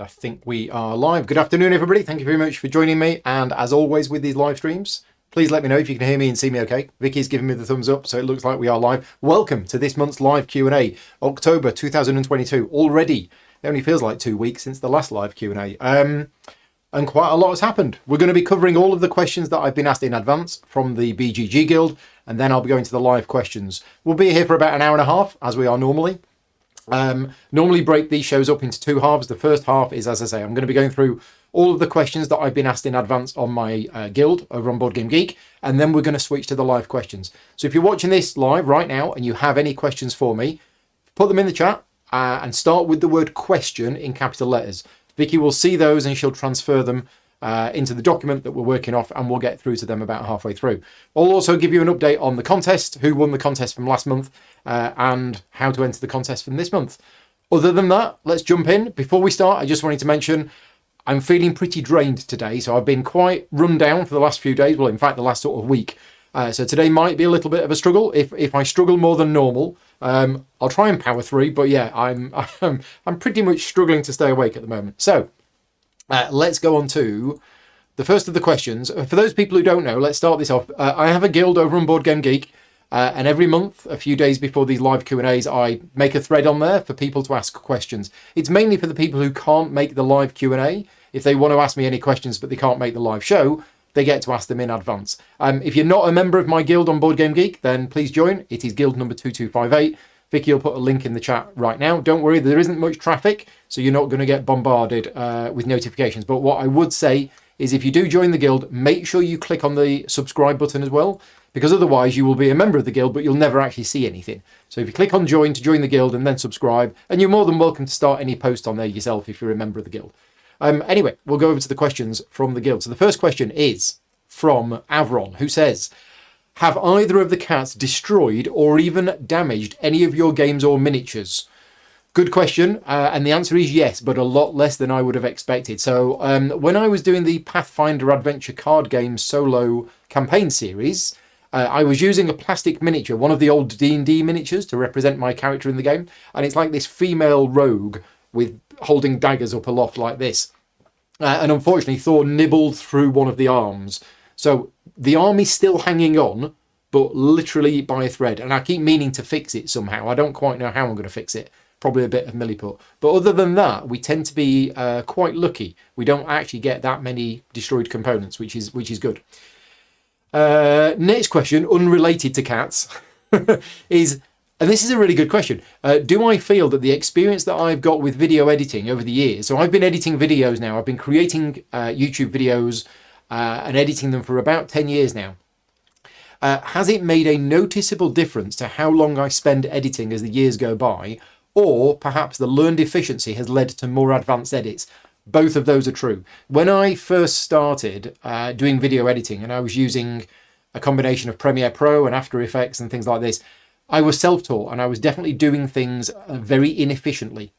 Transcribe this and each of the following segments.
I think we are live. Good afternoon, everybody. Thank you very much for joining me. And as always with these live streams, please let me know if you can hear me and see me okay. Vicky's giving me the thumbs up, so it looks like we are live. Welcome to this month's live Q&A, October 2022. Already, it only feels like 2 weeks since the last live Q&A. And quite a lot has happened. We're going to be covering all of the questions that I've been asked in advance from the BGG Guild, and then I'll be going to the live questions. We'll be here for about an hour and a half, as we are normally. Normally break these shows up into two halves. The first half is, as I say, I'm going to be going through all of the questions that I've been asked in advance on my guild over on Board Game Geek, and then we're going to switch to the live questions. So if you're watching this live right now and you have any questions for me, put them in the chat and start with the word question in capital letters. Vicky will see those and she'll transfer them into the document that we're working off, and we'll get through to them about halfway through. I'll also give you an update on the contest, who won the contest from last month, and how to enter the contest from this month. Other than that, let's jump in. Before we start, I just wanted to mention I'm feeling pretty drained today, so I've been quite run down for the last few days. Well, in fact, the last sort of week. So today might be a little bit of a struggle. If I struggle more than normal, I'll try and power through. But yeah, I'm pretty much struggling to stay awake at the moment. So let's go on to the first of the questions. For those people who don't know, let's start this off. I have a guild over on Board Game Geek, and every month, a few days before these live Q&As, I make a thread on there for people to ask questions. It's mainly for the people who can't make the live Q&A. If they want to ask me any questions but they can't make the live show, they get to ask them in advance. If you're not a member of my guild on Board Game Geek, then please join. It is guild number 2258. Vicky will put a link in the chat right now. Don't worry, there isn't much traffic, so you're not going to get bombarded with notifications. But what I would say is if you do join the guild, make sure you click on the subscribe button as well, because otherwise you will be a member of the guild, but you'll never actually see anything. So if you click on join to join the guild and then subscribe, and you're more than welcome to start any post on there yourself if you're a member of the guild. Anyway, we'll go over to the questions from the guild. So the first question is from Avron, who says, have either of the cats destroyed or even damaged any of your games or miniatures? Good question, and the answer is yes, but a lot less than I would have expected. So when I was doing the Pathfinder Adventure card game solo campaign series, I was using a plastic miniature, one of the old D&D miniatures, to represent my character in the game, and it's like this female rogue with holding daggers up aloft like this. And unfortunately, Thor nibbled through one of the arms. So the arm is still hanging on, but literally by a thread. And I keep meaning to fix it somehow. I don't quite know how I'm going to fix it. Probably a bit of milliput. But other than that, we tend to be quite lucky. We don't actually get that many destroyed components, which is good. Next question, unrelated to cats, is, and this is a really good question, do I feel that the experience that I've got with video editing over the years, so I've been editing videos now, I've been creating YouTube videos and editing them for about 10 years now. Has it made a noticeable difference to how long I spend editing as the years go by, or perhaps the learned efficiency has led to more advanced edits? Both of those are true. When I first started doing video editing, and I was using a combination of Premiere Pro and After Effects and things like this, I was self-taught and I was definitely doing things very inefficiently.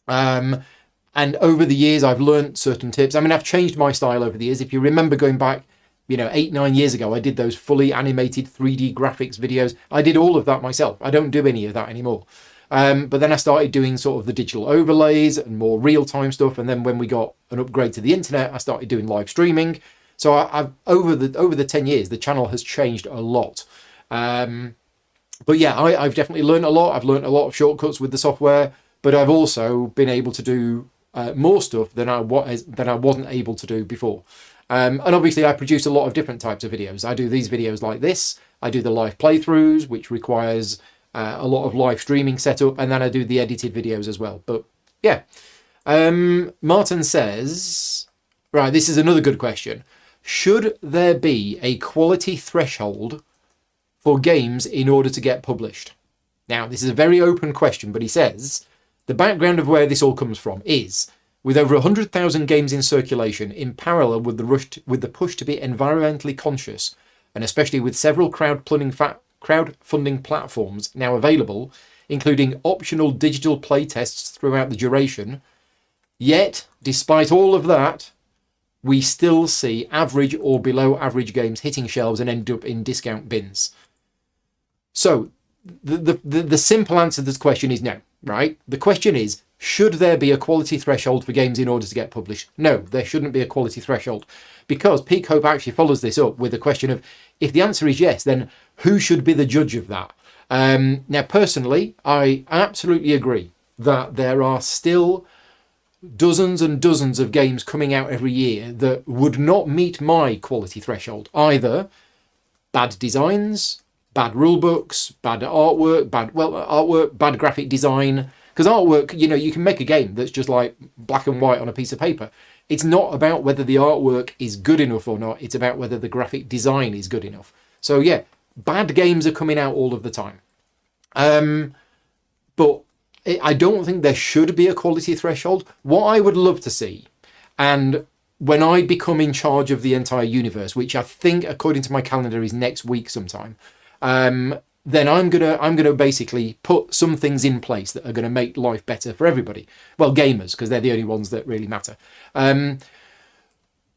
And over the years, I've learned certain tips. I mean, I've changed my style over the years. If you remember going back, 8-9 years ago, I did those fully animated 3D graphics videos. I did all of that myself. I don't do any of that anymore. But then I started doing sort of the digital overlays and more real-time stuff. And then when we got an upgrade to the internet, I started doing live streaming. So I've over the 10 years, the channel has changed a lot. But yeah, I've definitely learned a lot. I've learned a lot of shortcuts with the software, but I've also been able to do more stuff than I wasn't able to do before. And obviously I produce a lot of different types of videos. I do these videos like this. I do the live playthroughs, which requires a lot of live streaming setup, and then I do the edited videos as well. But yeah, Martin says, right, this is another good question. Should there be a quality threshold for games in order to get published? Now, this is a very open question, but he says, the background of where this all comes from is, with over 100,000 games in circulation, in parallel with the push to be environmentally conscious, and especially with several crowdfunding platforms now available, including optional digital playtests throughout the duration, yet, despite all of that, we still see average or below average games hitting shelves and end up in discount bins. So the simple answer to this question is no, right? The question is, should there be a quality threshold for games in order to get published? No, there shouldn't be a quality threshold, because Peak Hope actually follows this up with the question of, if the answer is yes, then who should be the judge of that? Now, personally, I absolutely agree that there are still dozens and dozens of games coming out every year that would not meet my quality threshold. Either bad designs, bad rule books, bad artwork, bad graphic design. Because artwork, you can make a game that's just like black and white on a piece of paper. It's not about whether the artwork is good enough or not. It's about whether the graphic design is good enough. So yeah, bad games are coming out all of the time. But I don't think there should be a quality threshold. What I would love to see, and when I become in charge of the entire universe, which I think, according to my calendar, is next week sometime, then I'm gonna basically put some things in place that are gonna make life better for everybody. Well, gamers, because they're the only ones that really matter.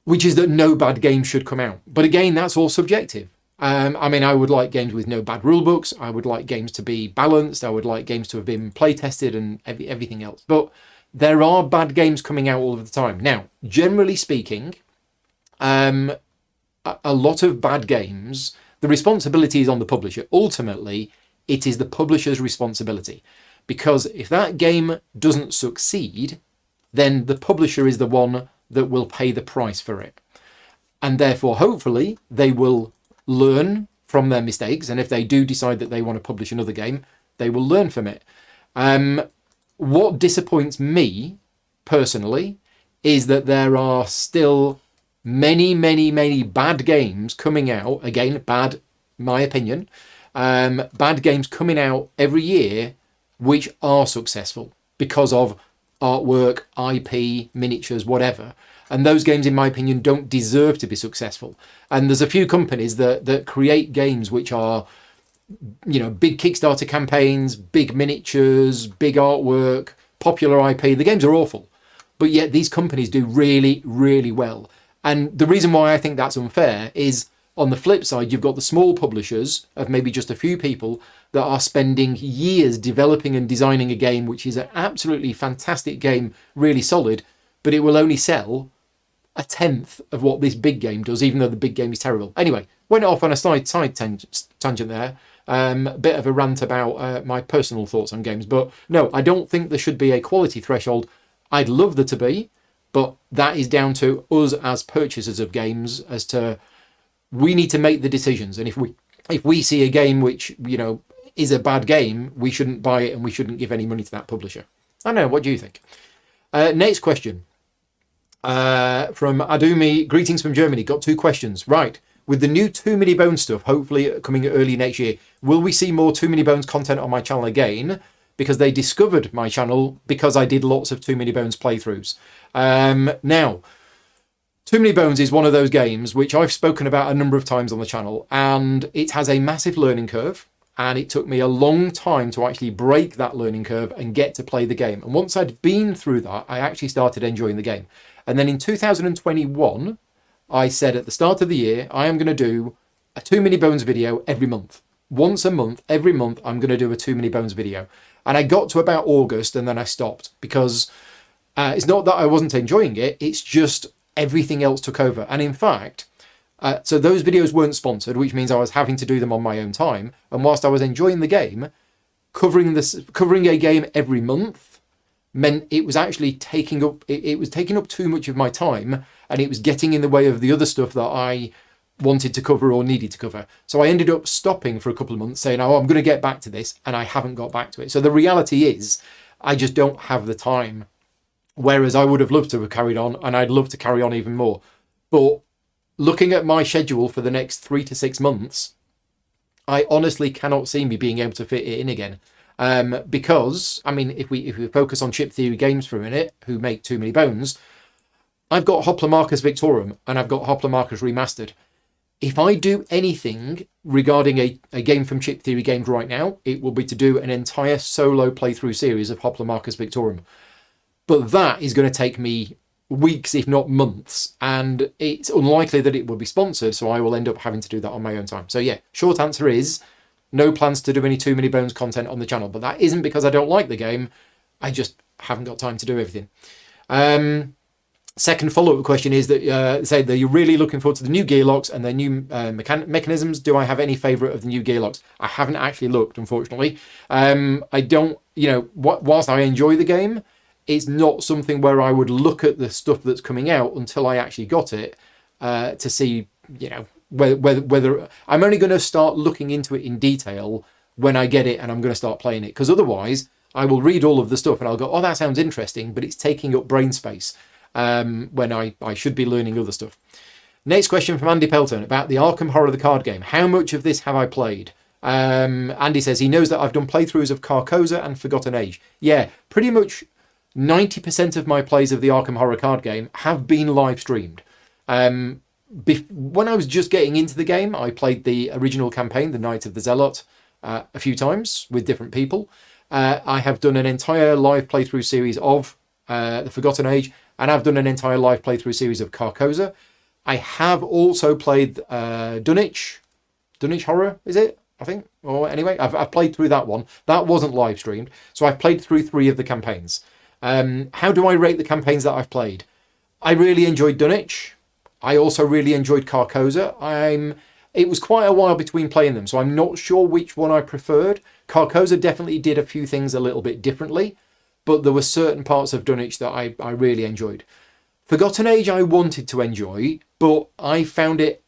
Which is that no bad game should come out. But again, that's all subjective. I would like games with no bad rule books. I would like games to be balanced. I would like games to have been play tested and everything else. But there are bad games coming out all of the time. Now, generally speaking, a lot of bad games, the responsibility is on the publisher. Ultimately, it is the publisher's responsibility. Because if that game doesn't succeed, then the publisher is the one that will pay the price for it. And therefore, hopefully, they will learn from their mistakes. And if they do decide that they want to publish another game, they will learn from it. What disappoints me, personally, is that there are still many, many, many bad games coming out. Again, bad, my opinion. Bad games coming out every year which are successful because of artwork, IP, miniatures, whatever. And those games, in my opinion, don't deserve to be successful. And there's a few companies that create games which are, big Kickstarter campaigns, big miniatures, big artwork, popular IP. The games are awful. But yet these companies do really, really well. And the reason why I think that's unfair is, on the flip side, you've got the small publishers of maybe just a few people that are spending years developing and designing a game which is an absolutely fantastic game, really solid, but it will only sell a tenth of what this big game does, even though the big game is terrible. Anyway, went off on a side tangent there. A bit of a rant about my personal thoughts on games. But no, I don't think there should be a quality threshold. I'd love there to be, but that is down to us as purchasers of games, as to, we need to make the decisions. And if we see a game which, is a bad game, we shouldn't buy it and we shouldn't give any money to that publisher. I don't know, what do you think? Next question. From Adumi, greetings from Germany. Got 2 questions. Right. With the new Too Many Bones stuff, hopefully coming early next year, will we see more Too Many Bones content on my channel again? Because they discovered my channel because I did lots of Too Many Bones playthroughs. Now, Too Many Bones is one of those games which I've spoken about a number of times on the channel, and it has a massive learning curve. And it took me a long time to actually break that learning curve and get to play the game. And once I'd been through that, I actually started enjoying the game. And then in 2021, I said at the start of the year, I am going to do a Too Many Bones video every month. Once a month, every month, I'm going to do a Too Many Bones video. And I got to about August and then I stopped, because it's not that I wasn't enjoying it, it's just everything else took over. And in fact, so those videos weren't sponsored, which means I was having to do them on my own time. And whilst I was enjoying the game, covering a game every month meant it was actually taking up too much of my time, and it was getting in the way of the other stuff that I wanted to cover or needed to cover. So I ended up stopping for a couple of months, saying, oh, I'm going to get back to this, and I haven't got back to it. So the reality is, I just don't have the time, whereas I would have loved to have carried on, and I'd love to carry on even more. But looking at my schedule for the next 3 to 6 months, I honestly cannot see me being able to fit it in again. Because, if we focus on Chip Theory Games for a minute, who make Too Many Bones, I've got Hoplomachus Victorum and I've got Hoplomachus Remastered. If I do anything regarding a game from Chip Theory Games right now, it will be to do an entire solo playthrough series of Hoplomachus Victorum. But that is going to take me weeks, if not months, and it's unlikely that it will be sponsored, so I will end up having to do that on my own time. So yeah, short answer is, no plans to do any Too Many Bones content on the channel, but that isn't because I don't like the game. I just haven't got time to do everything. Second follow-up question is that say that you're really looking forward to the new gearlocks and their new mechanisms. Do I have any favourite of the new gearlocks? I haven't actually looked, unfortunately. I don't, whilst I enjoy the game, it's not something where I would look at the stuff that's coming out until I actually got it to see, whether I'm only going to start looking into it in detail when I get it and I'm going to start playing it. Because otherwise, I will read all of the stuff and I'll go, oh, that sounds interesting, but it's taking up brain space. When I should be learning other stuff. Next question from Andy Pelton about the Arkham Horror the card game. How much of this have I played? Andy says he knows that I've done playthroughs of Carcosa and Forgotten Age. Yeah, pretty much 90% of my plays of the Arkham Horror card game have been live streamed. When I was just getting into the game, I played the original campaign, The Night of the Zealot, a few times with different people. I have done an entire live playthrough series of the Forgotten Age, and I've done an entire live playthrough series of Carcosa. I have also played Dunwich Horror, is it? I think. Or anyway, I've played through that one. That wasn't live streamed. So I've played through 3 of the campaigns. How do I rate the campaigns that I've played? I really enjoyed Dunwich. I also really enjoyed Carcosa. It was quite a while between playing them, so I'm not sure which one I preferred. Carcosa definitely did a few things a little bit differently, but there were certain parts of Dunwich that I really enjoyed. Forgotten Age I wanted to enjoy, but I found it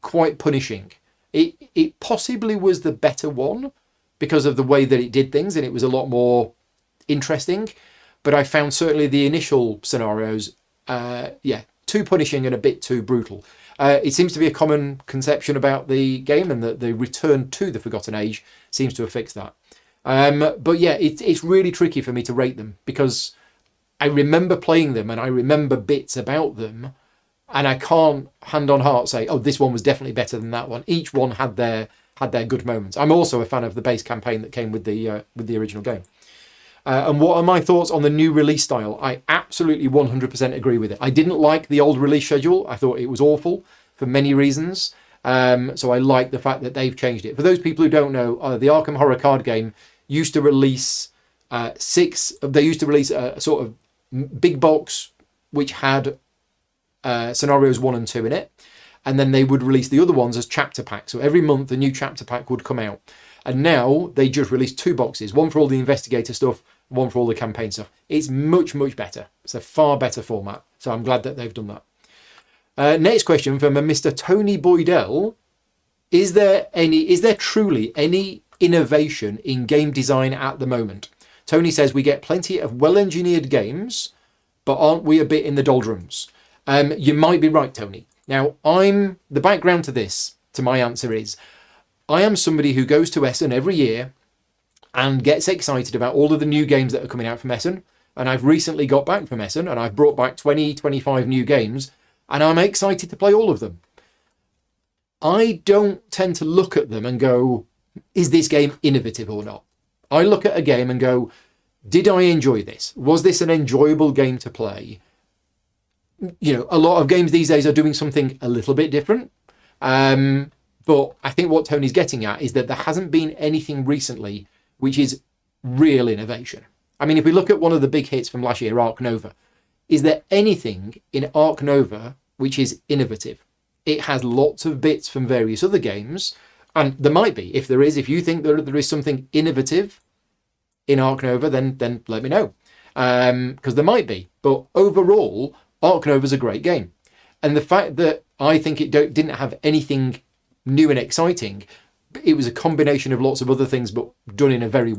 quite punishing. It possibly was the better one because of the way that it did things, and it was a lot more interesting. But I found certainly the initial scenarios, too punishing and a bit too brutal. It seems to be a common conception about the game, and that the return to the Forgotten Age seems to have fixed that. But yeah, it's really tricky for me to rate them because I remember playing them and I remember bits about them, and I can't hand on heart say, oh, this one was definitely better than that one. Each one had their good moments. I'm also a fan of the base campaign that came with the original game. And what are my thoughts on the new release style? I absolutely 100% agree with it. I didn't like the old release schedule. I thought it was awful for many reasons. So I like the fact that they've changed it. For those people who don't know, the Arkham Horror card game used to release they used to release a sort of big box which had scenarios 1 and 2 in it, and then they would release the other ones as chapter packs. So every month a new chapter pack would come out, and now they just release 2 boxes, one for all the investigator stuff, one for all the campaign stuff. It's much much better. It's a far better format, so I'm glad that they've done that. Next question from a Mr. Tony Boydell. Is there truly any innovation in game design at the moment? Tony says we get plenty of well-engineered games, but aren't we a bit in the doldrums? You might be right, Tony. Now, the background to my answer is, I am somebody who goes to Essen every year and gets excited about all of the new games that are coming out from Essen. And I've recently got back from Essen and I've brought back 25 new games, and I'm excited to play all of them. I don't tend to look at them and go, is this game innovative or not? I look at a game and go, did I enjoy this? Was this an enjoyable game to play? A lot of games these days are doing something a little bit different. But I think what Tony's getting at is that there hasn't been anything recently which is real innovation. I mean, if we look at one of the big hits from last year, Ark Nova, is there anything in Ark Nova which is innovative? It has lots of bits from various other games, and there might be. If you think that there is something innovative in Ark Nova, then let me know, because there might be. But overall, Ark Nova is a great game, and the fact that I think it didn't have anything new and exciting, it was a combination of lots of other things, but done in a very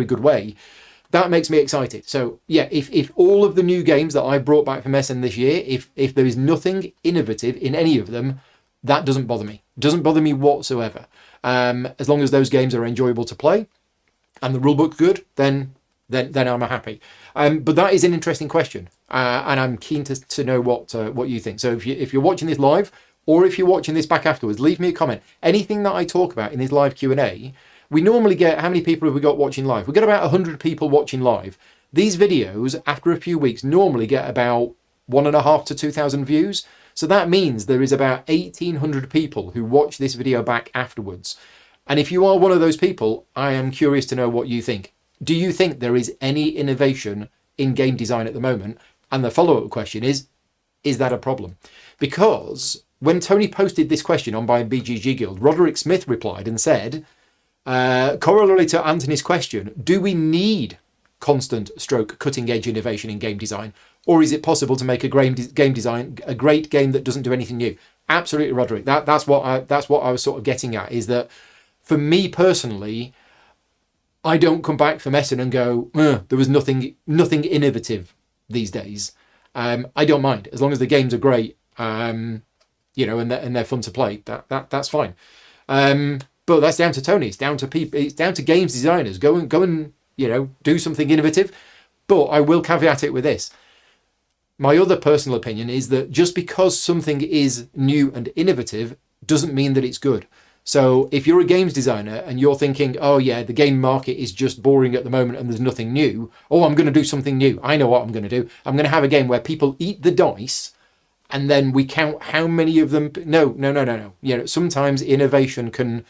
good way. That makes me excited. So yeah, if all of the new games that I brought back from Essen this year, if there is nothing innovative in any of them, that doesn't bother me. It doesn't bother me whatsoever. As long as those games are enjoyable to play and the rulebook's good, then I'm happy. But that is an interesting question, and I'm keen to know what you think. So if you're watching this live, or if you're watching this back afterwards, leave me a comment. Anything that I talk about in this live Q&A, we normally get, how many people have we got watching live? We get about 100 people watching live. These videos, after a few weeks, normally get about 1,500 to 2,000 views. So that means there is about 1,800 people who watch this video back afterwards. And if you are one of those people, I am curious to know what you think. do you think there is any innovation in game design at the moment? And the follow-up question is that a problem? Because when Tony posted this question on by BGG Guild, Roderick Smith replied and said, corollary to Anthony's question, do we need constant stroke cutting edge innovation in game design? Or is it possible to make a great game that doesn't do anything new? Absolutely, Roderick. That's what I was sort of getting at, is that for me personally, I don't come back from Essen and go, there was nothing innovative these days. I don't mind as long as the games are great, and they're fun to play. That's fine. But that's down to Tony. It's down to people. It's down to games designers. Go and do something innovative. But I will caveat it with this. My other personal opinion is that just because something is new and innovative doesn't mean that it's good. So if you're a games designer and you're thinking, oh yeah, the game market is just boring at the moment and there's nothing new. Oh, I'm going to do something new. I know what I'm going to do. I'm going to have a game where people eat the dice and then we count how many of them. No. Sometimes innovation can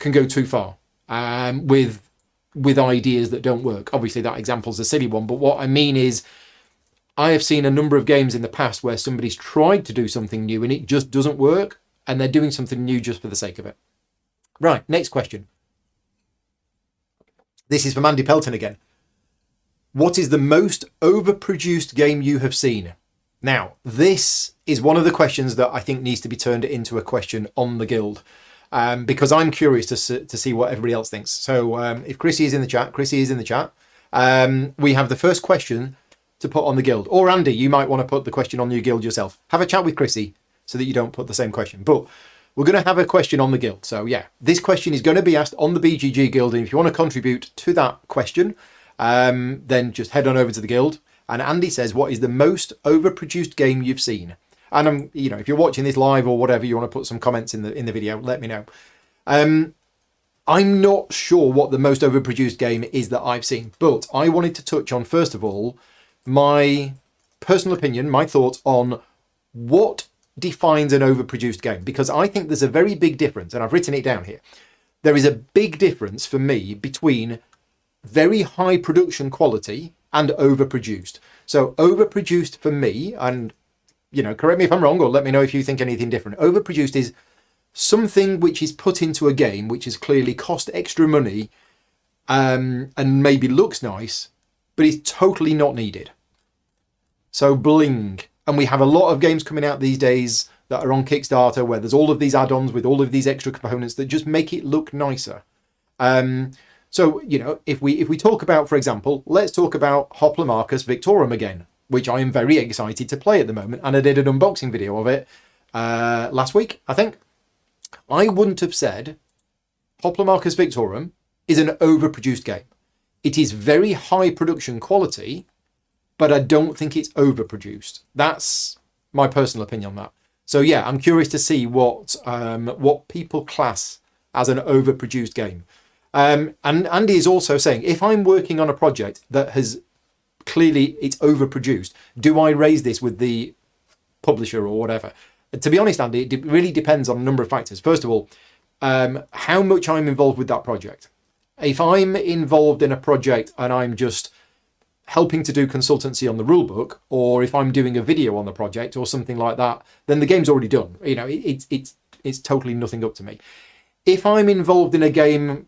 go too far with ideas that don't work. Obviously that example's a silly one, but what I mean is I have seen a number of games in the past where somebody's tried to do something new and it just doesn't work, and they're doing something new just for the sake of it. Right, next question. This is from Andy Pelton again. What is the most overproduced game you have seen? Now, this is one of the questions that I think needs to be turned into a question on the guild, because I'm curious to see what everybody else thinks. So if Chrissy is in the chat, we have the first question to put on the guild. Or Andy, you might want to put the question on your guild yourself. Have a chat with Chrissy so that you don't put the same question. But we're going to have a question on the guild. So yeah, this question is going to be asked on the BGG guild. And if you want to contribute to that question, then just head on over to the guild. And Andy says, what is the most overproduced game you've seen? And if you're watching this live or whatever, you want to put some comments in the video, let me know. I'm not sure what the most overproduced game is that I've seen, but I wanted to touch on, first of all, my personal opinion, my thoughts on what defines an overproduced game, because I think there's a very big difference, and I've written it down here. There is a big difference for me between very high production quality and overproduced. So overproduced for me, and correct me if I'm wrong or let me know if you think anything different. Overproduced is something which is put into a game which has clearly cost extra money and maybe looks nice, but is totally not needed. So bling. And we have a lot of games coming out these days that are on Kickstarter where there's all of these add-ons with all of these extra components that just make it look nicer. So, if we talk about, for example, let's talk about Hoplomachus Victorum again, which I am very excited to play at the moment. And I did an unboxing video of it last week, I think. I wouldn't have said Hoplomachus Victorum is an overproduced game. It is very high production quality, but I don't think it's overproduced. That's my personal opinion on that. So yeah, I'm curious to see what people class as an overproduced game. And Andy is also saying, if I'm working on a project that has clearly it's overproduced, do I raise this with the publisher or whatever? To be honest, Andy, it really depends on a number of factors. First of all, how much I'm involved with that project. If I'm involved in a project and I'm just helping to do consultancy on the rulebook, or if I'm doing a video on the project or something like that, then the game's already done. It's totally nothing up to me. If I'm involved in a game,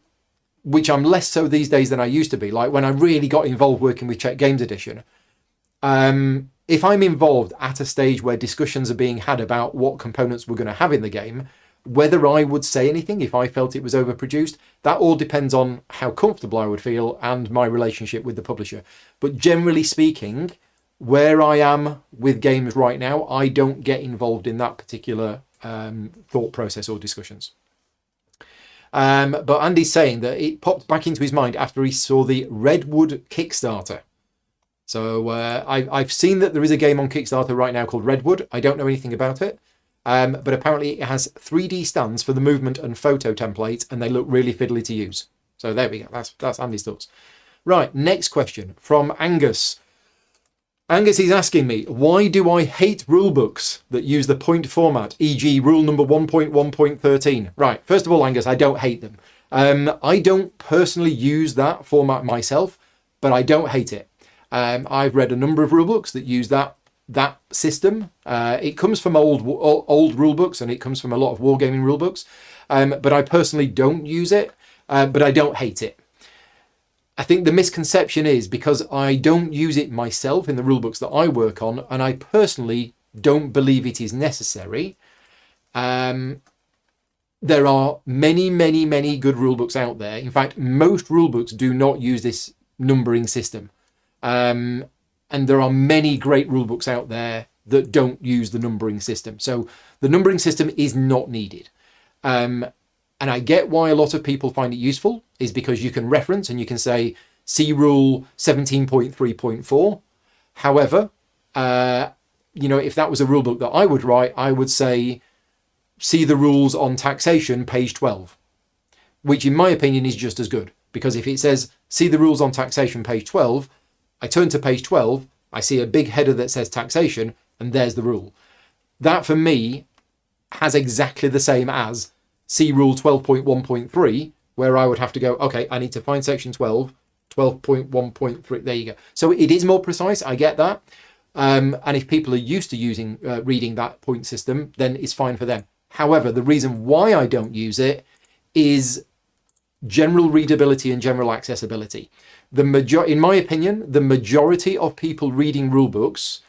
which I'm less so these days than I used to be, like when I really got involved working with Czech Games Edition, if I'm involved at a stage where discussions are being had about what components we're going to have in the game, whether I would say anything if I felt it was overproduced, that all depends on how comfortable I would feel and my relationship with the publisher. But generally speaking, where I am with games right now, I don't get involved in that particular thought process or discussions. But Andy's saying that it popped back into his mind after he saw the Redwood Kickstarter. So I've seen that there is a game on Kickstarter right now called Redwood. I don't know anything about it. But apparently it has 3D stands for the movement and photo templates, and they look really fiddly to use. So there we go. That's Andy's thoughts. Right, next question from Angus. Angus is asking me, why do I hate rulebooks that use the point format, e.g. rule number 1.1.13? Right, first of all, Angus, I don't hate them. I don't personally use that format myself, but I don't hate it. I've read a number of rulebooks that use that system. It comes from old rulebooks, and it comes from a lot of wargaming rulebooks. But I personally don't use it, but I don't hate it. I think the misconception is because I don't use it myself in the rulebooks that I work on, and I personally don't believe it is necessary. There are many, many, many good rulebooks out there. In fact, most rulebooks do not use this numbering system. And there are many great rulebooks out there that don't use the numbering system. So the numbering system is not needed. And I get why a lot of people find it useful, is because you can reference and you can say, see rule 17.3.4. However, if that was a rulebook that I would write, I would say, see the rules on taxation, page 12, which in my opinion is just as good. Because if it says, see the rules on taxation, page 12, I turn to page 12, I see a big header that says taxation, and there's the rule. That for me has exactly the same as see rule 12.1.3, where I would have to go, okay, I need to find section 12, 12.1.3, there you go. So it is more precise, I get that. And if people are used to reading that point system, then it's fine for them. However, the reason why I don't use it is general readability and general accessibility. In my opinion, the majority of people reading rule books,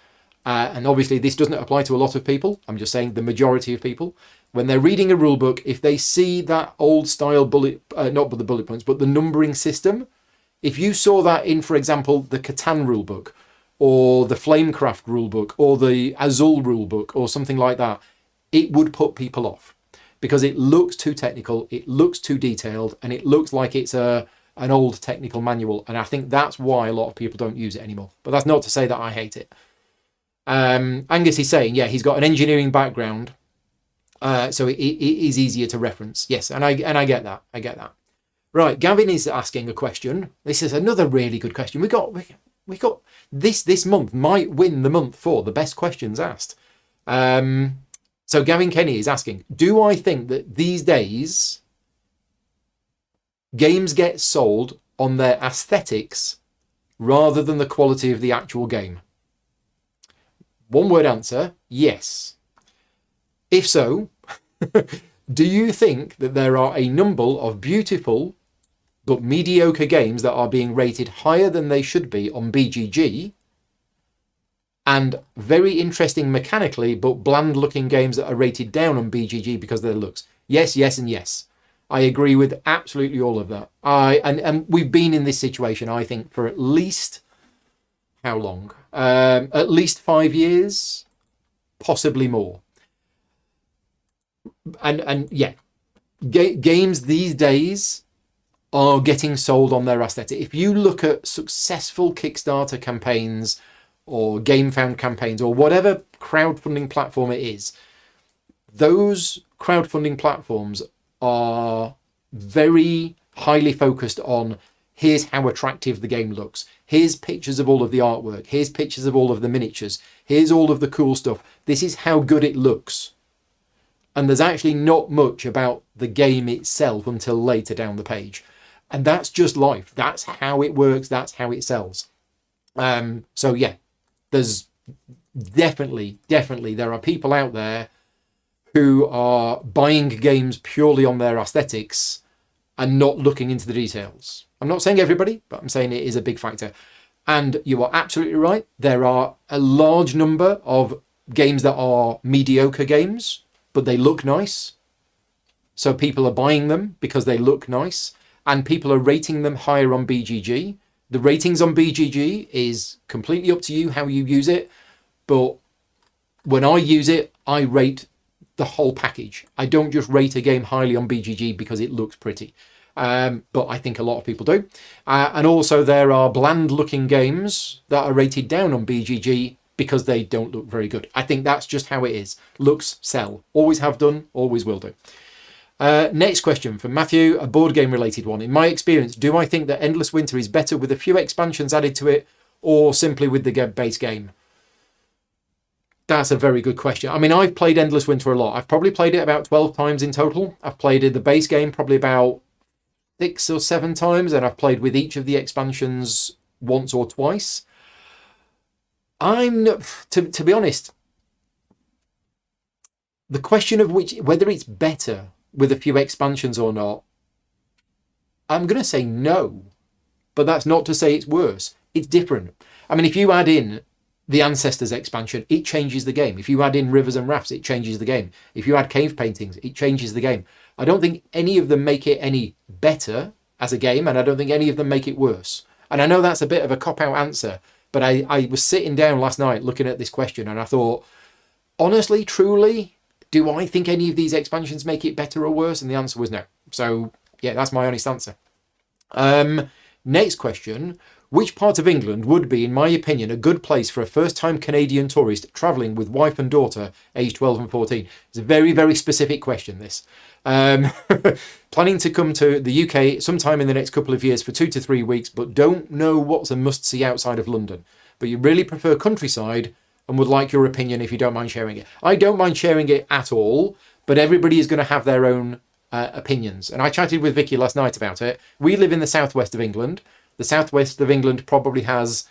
and obviously this doesn't apply to a lot of people, I'm just saying the majority of people, when they're reading a rule book, if they see that old style not the bullet points, but the numbering system, if you saw that in, for example, the Catan rule book, or the Flamecraft rule book, or the Azul rule book, or something like that, it would put people off because it looks too technical, it looks too detailed, and it looks like it's an old technical manual. And I think that's why a lot of people don't use it anymore. But that's not to say that I hate it. Angus is saying, yeah, he's got an engineering background, so it is easier to reference. Yes, and I get that. I get that. Right, Gavin is asking a question. This is another really good question. We got this month might win the month for the best questions asked. So Gavin Kenny is asking, do I think that these days games get sold on their aesthetics rather than the quality of the actual game? One word answer, yes. If so, do you think that there are a number of beautiful but mediocre games that are being rated higher than they should be on BGG, and very interesting mechanically but bland looking games that are rated down on BGG because of their looks? Yes, yes, and yes. I agree with absolutely all of that. And we've been in this situation, I think, for at least how long? At least 5 years, possibly more. And yeah, games these days are getting sold on their aesthetic. If you look at successful Kickstarter campaigns or GameFound campaigns or whatever crowdfunding platform it is, those crowdfunding platforms are very highly focused on, here's how attractive the game looks, here's pictures of all of the artwork, here's pictures of all of the miniatures, here's all of the cool stuff, this is how good it looks. And there's actually not much about the game itself until later down the page. And that's just life. That's how it works. That's how it sells. So yeah, there's definitely there are people out there who are buying games purely on their aesthetics and not looking into the details. I'm not saying everybody, but I'm saying it is a big factor. And you are absolutely right. There are a large number of games that are mediocre games, but they look nice. So people are buying them because they look nice, and people are rating them higher on BGG. The ratings on BGG is completely up to you how you use it. But when I use it, I rate the whole package. I don't just rate a game highly on BGG because it looks pretty. But I think a lot of people do. And also there are bland looking games that are rated down on BGG because they don't look very good. I think that's just how it is. Looks sell. Always have done, always will do. Next question from Matthew, a board game related one. In my experience, do I think that Endless Winter is better with a few expansions added to it or simply with the base game? That's a very good question. I mean, I've played Endless Winter a lot. I've probably played it about 12 times in total. I've played the base game probably about 6 or 7 times, and I've played with each of the expansions once or twice. I'm not, to be honest, the question of whether it's better with a few expansions or not, I'm going to say no, but that's not to say it's worse. It's different. I mean, if you add in the Ancestors expansion, it changes the game. If you add in Rivers and Rafts, it changes the game. If you add cave paintings, it changes the game. I don't think any of them make it any better as a game, and I don't think any of them make it worse. And I know that's a bit of a cop-out answer, but I was sitting down last night looking at this question, and I thought, honestly, truly, do I think any of these expansions make it better or worse? And the answer was no. So, yeah, that's my honest answer. Next question. Which part of England would be, in my opinion, a good place for a first-time Canadian tourist travelling with wife and daughter, aged 12 and 14? It's a very, very specific question, this. Planning to come to the UK sometime in the next couple of years for 2 to 3 weeks, but don't know what's a must-see outside of London. But you really prefer countryside and would like your opinion if you don't mind sharing it. I don't mind sharing it at all, but everybody is going to have their own opinions. And I chatted with Vicky last night about it. We live in the southwest of England. The southwest of England probably has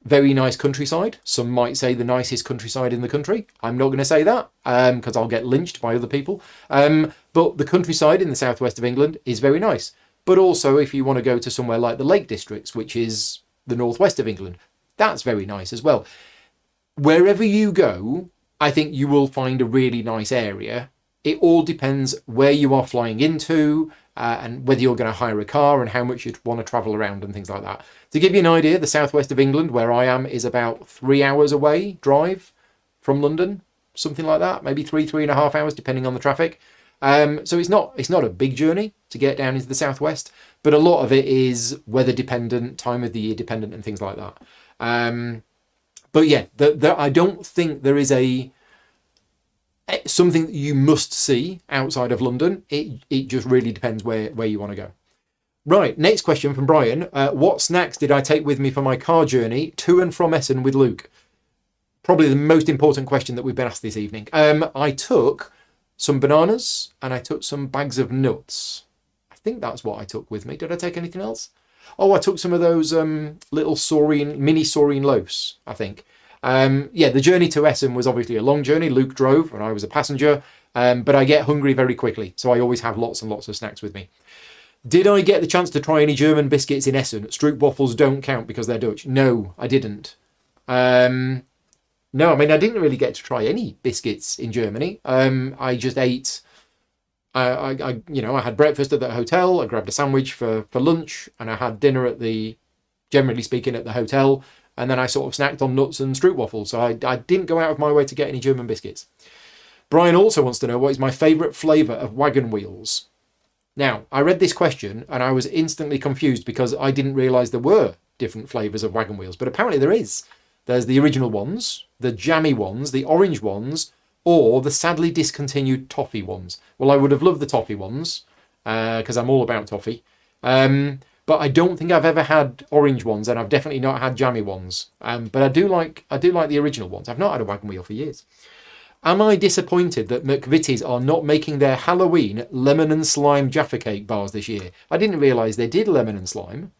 very nice countryside. Some might say the nicest countryside in the country. I'm not going to say that because I'll get lynched by other people. But the countryside in the southwest of England is very nice. But also if you want to go to somewhere like the Lake Districts, which is the northwest of England, that's very nice as well. Wherever you go, I think you will find a really nice area. It all depends where you are flying into and whether you're going to hire a car and how much you'd want to travel around and things like that. To give you an idea, the southwest of England, where I am, is about 3 hours away drive from London, something like that, maybe 3.5 hours, depending on the traffic. So it's not a big journey to get down into the southwest, but a lot of it is weather dependent, time of the year dependent, and things like that. But yeah, I don't think there is something that you must see outside of London. It just really depends where you want to go. Right, next question from Brian. What snacks did I take with me for my car journey to and from Essen with Luke? Probably the most important question that we've been asked this evening. I took some bananas and I took some bags of nuts. I think that's what I took with me. Did I take anything else? Oh, I took some of those little mini saurine loaves, I think. Yeah, the journey to Essen was obviously a long journey. Luke drove and I was a passenger, but I get hungry very quickly, so I always have lots and lots of snacks with me. Did I get the chance to try any German biscuits in Essen? Stroopwafels don't count because they're Dutch. No, I didn't. No, I mean, I didn't really get to try any biscuits in Germany. I just ate... I had breakfast at the hotel. I grabbed a sandwich for lunch, and I had dinner generally speaking, at the hotel. And then I sort of snacked on nuts and stroopwafels. So I didn't go out of my way to get any German biscuits. Brian also wants to know what is my favourite flavour of wagon wheels. Now, I read this question and I was instantly confused because I didn't realise there were different flavours of wagon wheels. But apparently there is. There's the original ones, the jammy ones, the orange ones, or the sadly discontinued toffee ones. Well, I would have loved the toffee ones because I'm all about toffee. But I don't think I've ever had orange ones, and I've definitely not had jammy ones. But I do like the original ones. I've not had a wagon wheel for years. Am I disappointed that McVitie's are not making their Halloween lemon and slime Jaffa Cake bars this year? I didn't realise they did lemon and slime.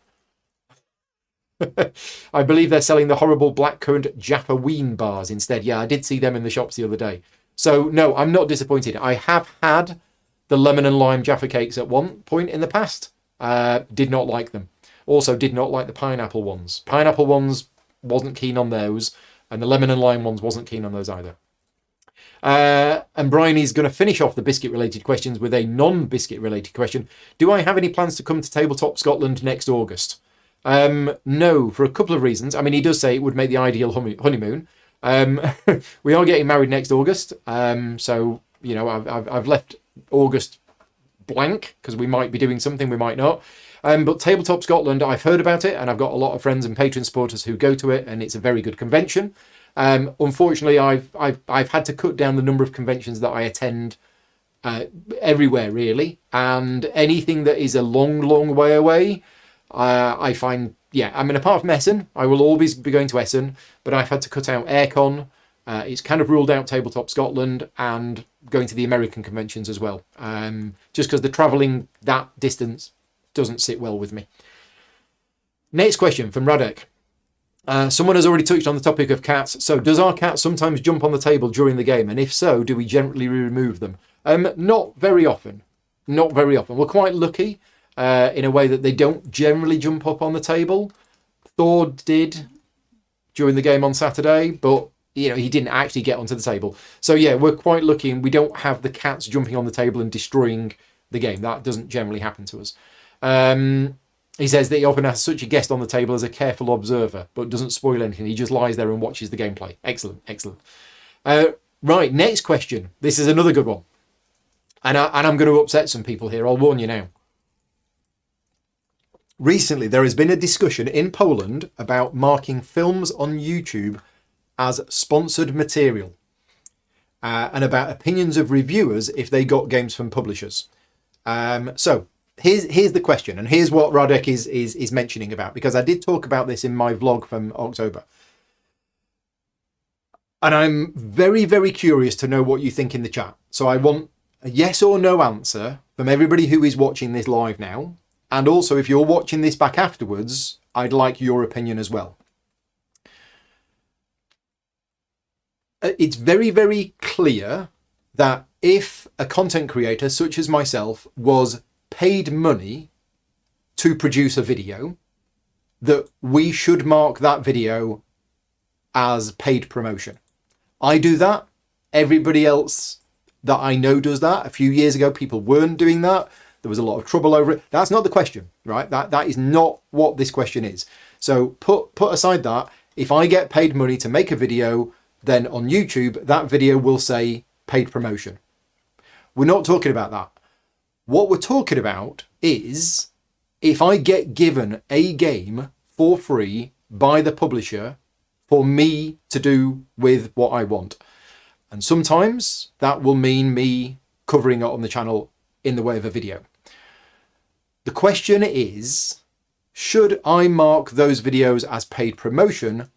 I believe they're selling the horrible blackcurrant Jaffa Ween bars instead. Yeah, I did see them in the shops the other day. So no, I'm not disappointed. I have had the lemon and lime Jaffa Cakes at one point in the past. Did not like them. Also did not like the pineapple ones. Pineapple ones, wasn't keen on those, and the lemon and lime ones, wasn't keen on those either. And Brian is going to finish off the biscuit related questions with a non-biscuit related question. Do I have any plans to come to Tabletop Scotland next August? No, for a couple of reasons. I mean, he does say it would make the ideal honeymoon. We are getting married next August. So, you know, I've left August blank because we might be doing something, we might not. But Tabletop Scotland, I've heard about it and I've got a lot of friends and patron supporters who go to it, and it's a very good convention. Unfortunately, I've had to cut down the number of conventions that I attend everywhere really, and anything that is a long way away, I find, yeah, I mean, apart from Essen, I will always be going to Essen, but I've had to cut out Aircon. It's kind of ruled out Tabletop Scotland and going to the American conventions as well. Just because the travelling that distance doesn't sit well with me. Next question from Radek. Someone has already touched on the topic of cats. So does our cat sometimes jump on the table during the game? And if so, do we gently remove them? Not very often. Not very often. We're quite lucky in a way that they don't generally jump up on the table. Thor did during the game on Saturday, but he didn't actually get onto the table. So yeah, we're quite lucky and we don't have the cats jumping on the table and destroying the game. That doesn't generally happen to us. He says that he often has such a guest on the table as a careful observer, but doesn't spoil anything. He just lies there and watches the gameplay. Excellent, excellent. Right, next question. This is another good one. And I'm going to upset some people here. I'll warn you now. Recently, there has been a discussion in Poland about marking films on YouTube as sponsored material. And about opinions of reviewers if they got games from publishers. So here's the question, and here's what Radek is mentioning about, because I did talk about this in my vlog from October. And I'm very, very curious to know what you think in the chat. So I want a yes or no answer from everybody who is watching this live now. And also, if you're watching this back afterwards, I'd like your opinion as well. It's very, very clear that if a content creator such as myself was paid money to produce a video, that we should mark that video as paid promotion. I do that. Everybody else that I know does that. A few years ago, people weren't doing that. There was a lot of trouble over it. That's not the question, right? That is not what this question is. So put aside that. If I get paid money to make a video, then on YouTube, that video will say paid promotion. We're not talking about that. What we're talking about is if I get given a game for free by the publisher for me to do with what I want. And sometimes that will mean me covering it on the channel in the way of a video. The question is, should I mark those videos as paid promotion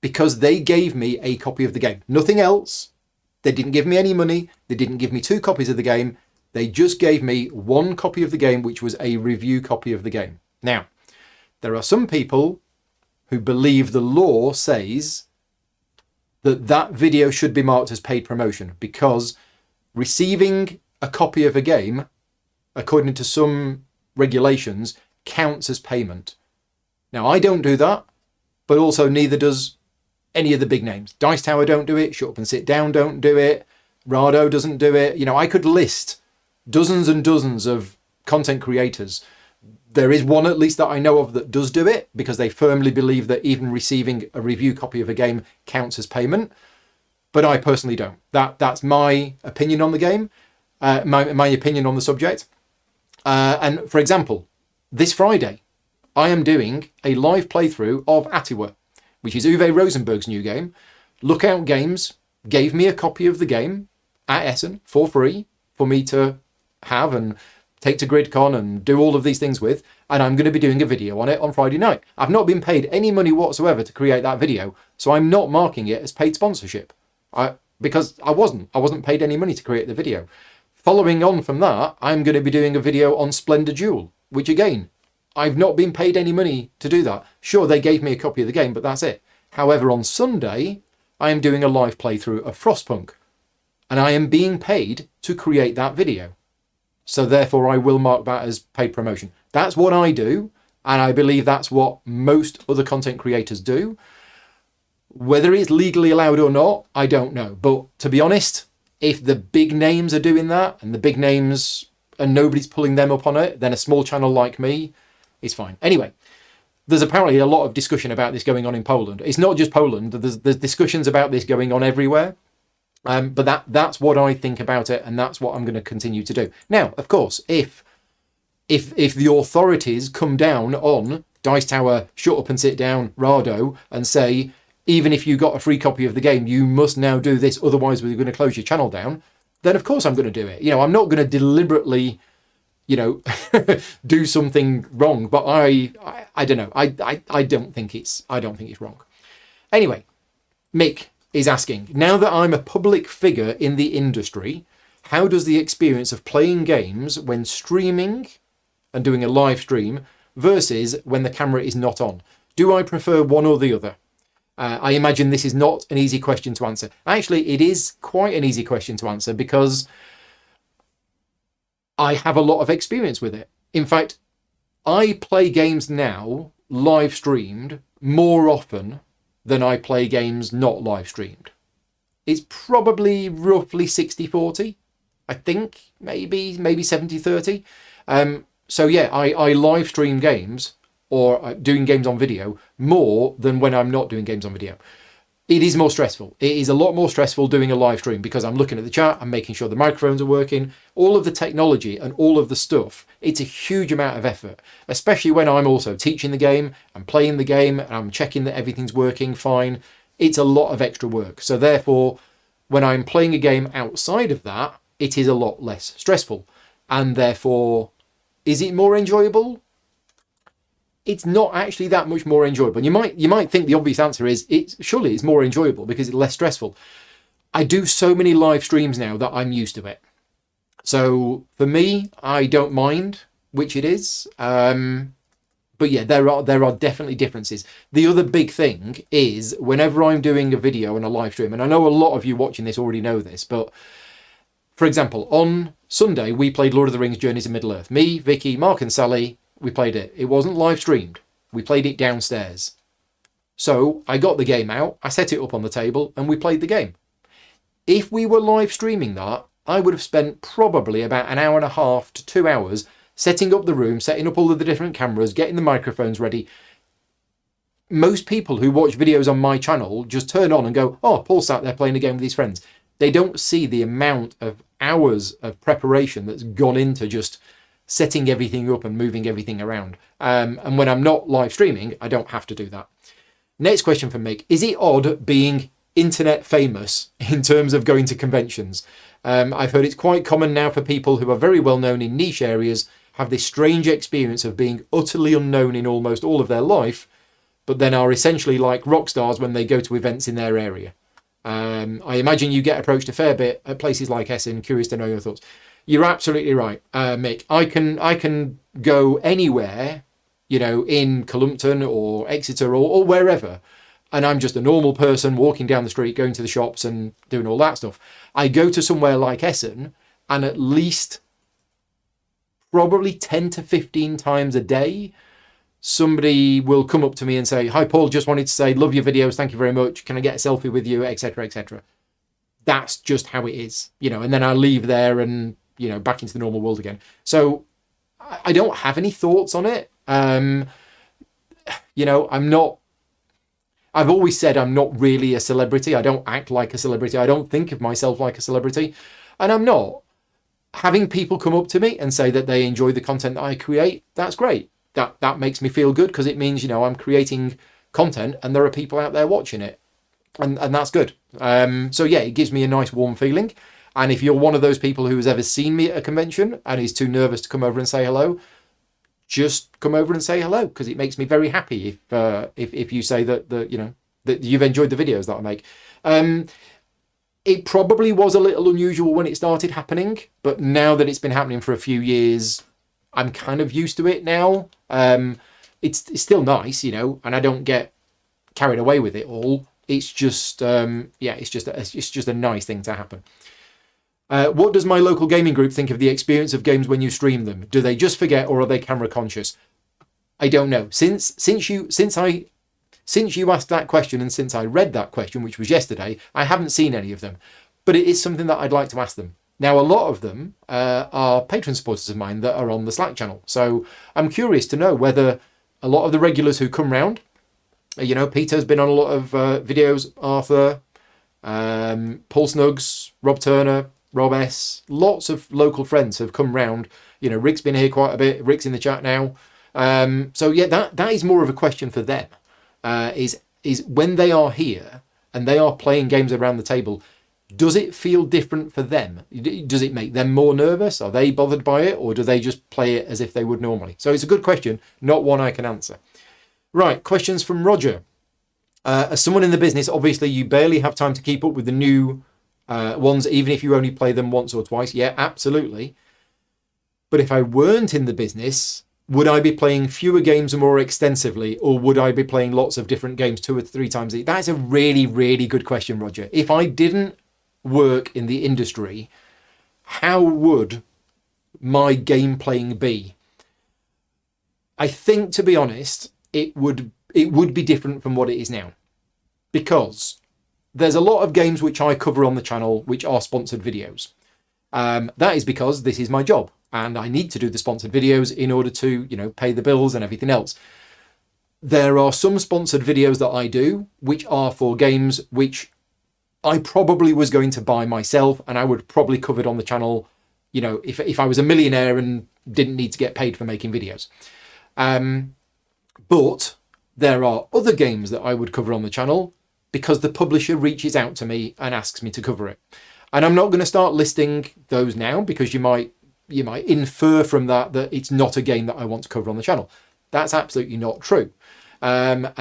because they gave me a copy of the game? Nothing else. They didn't give me any money. They didn't give me 2 copies of the game. They just gave me 1 copy of the game, which was a review copy of the game. Now, there are some people who believe the law says that that video should be marked as paid promotion because receiving a copy of a game, according to some regulations, counts as payment. Now, I don't do that, but also neither does any of the big names. Dice Tower don't do it. Shut Up and Sit Down don't do it. Rado doesn't do it. I could list dozens and dozens of content creators. There is one at least that I know of that does do it because they firmly believe that even receiving a review copy of a game counts as payment. But I personally don't. That's my opinion on the game, my opinion on the subject. And for example, this Friday, I am doing a live playthrough of Atiwa, which is Uwe Rosenberg's new game. Lookout Games gave me a copy of the game at Essen for free for me to have and take to Gridcon and do all of these things with, and I'm going to be doing a video on it on Friday night. I've not been paid any money whatsoever to create that video, so I'm not marking it as paid sponsorship because I wasn't paid any money to create the video. Following on from that, I'm going to be doing a video on Splendor Duel, which again, I've not been paid any money to do that. Sure, they gave me a copy of the game, but that's it. However, on Sunday, I am doing a live playthrough of Frostpunk, and I am being paid to create that video. So therefore, I will mark that as paid promotion. That's what I do, and I believe that's what most other content creators do. Whether it's legally allowed or not, I don't know. But to be honest, if the big names are doing that, and the big names and nobody's pulling them up on it, then a small channel like me is fine. Anyway, there's apparently a lot of discussion about this going on in Poland. It's not just Poland. There's discussions about this going on everywhere. But that's what I think about it, and that's what I'm going to continue to do. Now, of course, if the authorities come down on Dice Tower, Shut Up and Sit Down, Rado, and say, even if you got a free copy of the game, you must now do this, otherwise we're going to close your channel down, then of course I'm going to do it. I'm not going to deliberately, do something wrong, but I don't know. I don't think it's wrong. Anyway, Mick is asking, now that I'm a public figure in the industry, how does the experience of playing games when streaming and doing a live stream versus when the camera is not on? Do I prefer one or the other? I imagine this is not an easy question to answer. Actually, it is quite an easy question to answer because I have a lot of experience with it. In fact, I play games now live streamed more often than I play games not live streamed. It's probably roughly 60-40, I think, maybe 70-30. So yeah, I live stream games or doing games on video more than when I'm not doing games on video. It is more stressful. It is a lot more stressful doing a live stream because I'm looking at the chat, I'm making sure the microphones are working, all of the technology and all of the stuff. It's a huge amount of effort, especially when I'm also teaching the game, I'm playing the game, and I'm checking that everything's working fine. It's a lot of extra work. So therefore, when I'm playing a game outside of that, it is a lot less stressful. And therefore, is it more enjoyable? It's not actually that much more enjoyable. You might think the obvious answer is surely it's more enjoyable because it's less stressful. I do so many live streams now that I'm used to it. So for me, I don't mind which it is. But yeah, there are definitely differences. The other big thing is whenever I'm doing a video and a live stream, and I know a lot of you watching this already know this, but for example, on Sunday, we played Lord of the Rings Journeys in Middle-earth. Me, Vicky, Mark and Sally, we played it. It wasn't live streamed. We played it downstairs. So I got the game out, I set it up on the table, and we played the game. If we were live streaming that, I would have spent probably about an hour and a half to 2 hours setting up the room, setting up all of the different cameras, getting the microphones ready. Most people who watch videos on my channel just turn on and go, oh, Paul's sat there playing a game with his friends. They don't see the amount of hours of preparation that's gone into just setting everything up and moving everything around. And when I'm not live streaming, I don't have to do that. Next question from Mick. Is it odd being internet famous in terms of going to conventions? I've heard it's quite common now for people who are very well known in niche areas have this strange experience of being utterly unknown in almost all of their life, but then are essentially like rock stars when they go to events in their area. I imagine you get approached a fair bit at places like Essen. Curious to know your thoughts. You're absolutely right, Mick. I can go anywhere, in Columpton or Exeter or wherever, and I'm just a normal person walking down the street, going to the shops and doing all that stuff. I go to somewhere like Essen, and at least probably 10 to 15 times a day, somebody will come up to me and say, hi, Paul, just wanted to say, love your videos. Thank you very much. Can I get a selfie with you, etc., etc. That's just how it is, and then I leave there and, back into the normal world again. So I don't have any thoughts on it. I've always said I'm not really a celebrity. I don't act like a celebrity. I don't think of myself like a celebrity, and I'm not. Having people come up to me and say that they enjoy the content that I create, that's great. That makes me feel good because it means, I'm creating content and there are people out there watching it. And that's good. So yeah, it gives me a nice warm feeling. And if you're one of those people who has ever seen me at a convention and is too nervous to come over and say hello, just come over and say hello, because it makes me very happy if you say that you've enjoyed the videos that I make. It probably was a little unusual when it started happening, but now that it's been happening for a few years, I'm kind of used to it now. It's still nice, and I don't get carried away with it all. It's just, it's just a nice thing to happen. What does my local gaming group think of the experience of games when you stream them? Do they just forget, or are they camera conscious? I don't know. Since you asked that question and since I read that question, which was yesterday, I haven't seen any of them, but it is something that I'd like to ask them. Now, a lot of them are patron supporters of mine that are on the Slack channel. So I'm curious to know whether a lot of the regulars who come round, Peter's been on a lot of videos, Arthur, Paul Snuggs, Rob Turner, Rob S, lots of local friends have come round. Rick's been here quite a bit. Rick's in the chat now. So yeah, that is more of a question for them. Is when they are here and they are playing games around the table, does it feel different for them? Does it make them more nervous? Are they bothered by it, or do they just play it as if they would normally? So it's a good question, not one I can answer. Right, questions from Roger. As someone in the business, obviously you barely have time to keep up with the new ones, even if you only play them once or twice. Yeah, absolutely. But if I weren't in the business, would I be playing fewer games more extensively, or would I be playing lots of different games 2 or 3 times a week? That's a really, really good question, Roger. If I didn't work in the industry, how would my game playing be? I think, to be honest, it would be different from what it is now, because there's a lot of games which I cover on the channel which are sponsored videos. That is because this is my job and I need to do the sponsored videos in order to, pay the bills and everything else. There are some sponsored videos that I do which are for games which I probably was going to buy myself, and I would probably cover it on the channel, if I was a millionaire and didn't need to get paid for making videos. But there are other games that I would cover on the channel because the publisher reaches out to me and asks me to cover it. And I'm not going to start listing those now, because you might infer from that it's not a game that I want to cover on the channel. That's absolutely not true. And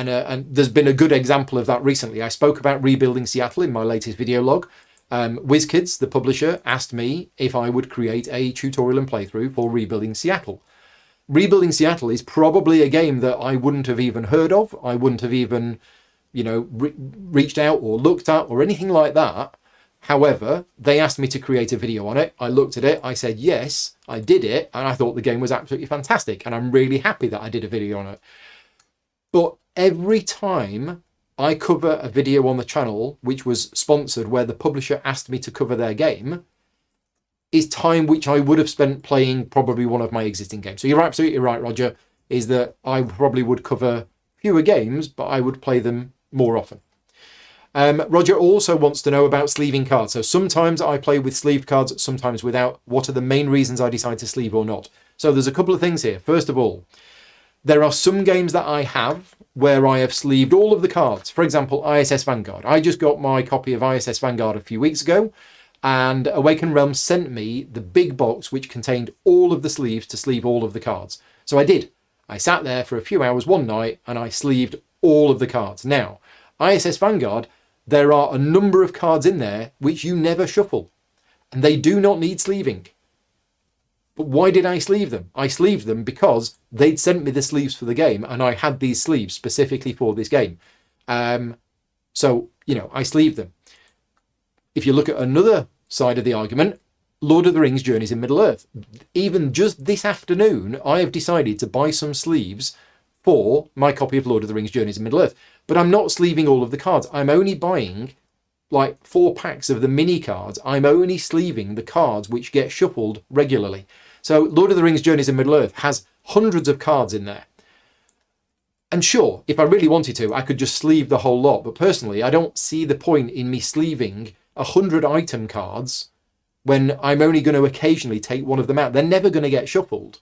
there's been a good example of that recently. I spoke about Rebuilding Seattle in my latest video log. WizKids, the publisher, asked me if I would create a tutorial and playthrough for Rebuilding Seattle. Rebuilding Seattle is probably a game that I wouldn't have even heard of. I wouldn't have even, reached out or looked at or anything like that. However, they asked me to create a video on it. I looked at it, I said yes, I did it, and I thought the game was absolutely fantastic, and I'm really happy that I did a video on it. But every time I cover a video on the channel which was sponsored, where the publisher asked me to cover their game, is time which I would have spent playing probably one of my existing games. So you're absolutely right, Roger, is that I probably would cover fewer games, but I would play them more often. Roger also wants to know about sleeving cards. So sometimes I play with sleeved cards, sometimes without. What are the main reasons I decide to sleeve or not? So there's a couple of things here. First of all, there are some games that I have where I have sleeved all of the cards. For example, ISS Vanguard. I just got my copy of ISS Vanguard a few weeks ago, and Awakened Realms sent me the big box which contained all of the sleeves to sleeve all of the cards. So I did. I sat there for a few hours one night and I sleeved all of the cards. Now, ISS Vanguard, there are a number of cards in there which you never shuffle, and they do not need sleeving. But why did I sleeve them? I sleeved them because they'd sent me the sleeves for the game, and I had these sleeves specifically for this game. So, I sleeved them. If you look at another side of the argument, Lord of the Rings Journeys in Middle-earth. Even just this afternoon, I have decided to buy some sleeves for my copy of Lord of the Rings Journeys in Middle-earth. But I'm not sleeving all of the cards. I'm only buying like 4 packs of the mini cards. I'm only sleeving the cards which get shuffled regularly. So Lord of the Rings Journeys in Middle-earth has hundreds of cards in there. And sure, if I really wanted to, I could just sleeve the whole lot. But personally, I don't see the point in me sleeving 100 item cards when I'm only going to occasionally take one of them out. They're never going to get shuffled.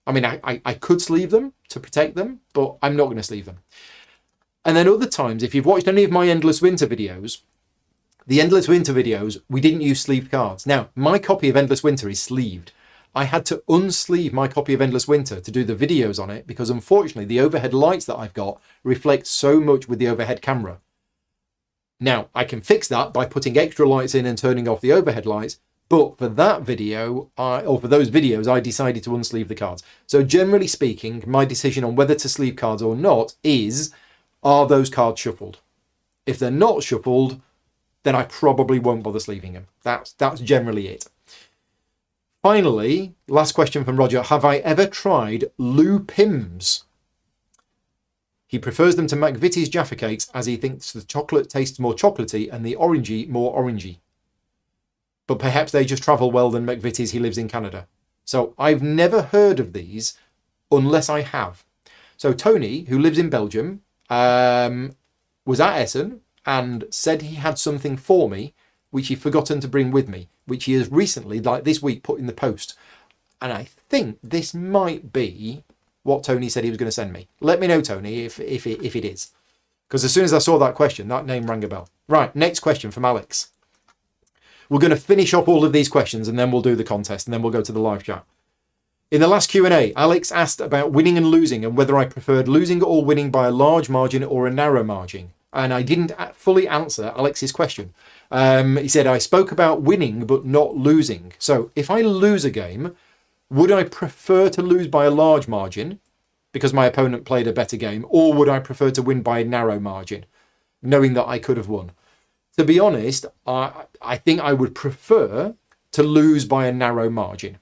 I mean, I could sleeve them to protect them, but I'm not going to sleeve them. And then other times, if you've watched any of my Endless Winter videos, the Endless Winter videos, we didn't use sleeved cards. Now, my copy of Endless Winter is sleeved. I had to unsleeve my copy of Endless Winter to do the videos on it because unfortunately the overhead lights that I've got reflect so much with the overhead camera. Now, I can fix that by putting extra lights in and turning off the overhead lights, but for that video, or for those videos, I decided to unsleeve the cards. So generally speaking, my decision on whether to sleeve cards or not is, are those cards shuffled? If they're not shuffled, then I probably won't bother sleeving them. That's generally it. Finally, last question from Roger. Have I ever tried Lou Pims? He prefers them to McVitie's Jaffa Cakes as he thinks the chocolate tastes more chocolatey and the orangey more orangey. But perhaps they just travel well than McVitie's. He lives in Canada. So I've never heard of these unless I have. So Tony, who lives in Belgium, was at Essen and said he had something for me which he'd forgotten to bring with me, which he has recently, like this week, put in the post. And I think this might be what Tony said he was going to send me. Let me know, Tony, if it is. Because as soon as I saw that question, that name rang a bell. Right, next question from Alex. We're going to finish up all of these questions and then we'll do the contest and then we'll go to the live chat. In the last Q&A, Alex asked about winning and losing and whether I preferred losing or winning by a large margin or a narrow margin. And I didn't fully answer Alex's question. He said, I spoke about winning but not losing. So if I lose a game, Would I prefer to lose by a large margin because my opponent played a better game, or would I prefer to win by a narrow margin, knowing that I could have won? To be honest, I think I would prefer to lose by a narrow margin,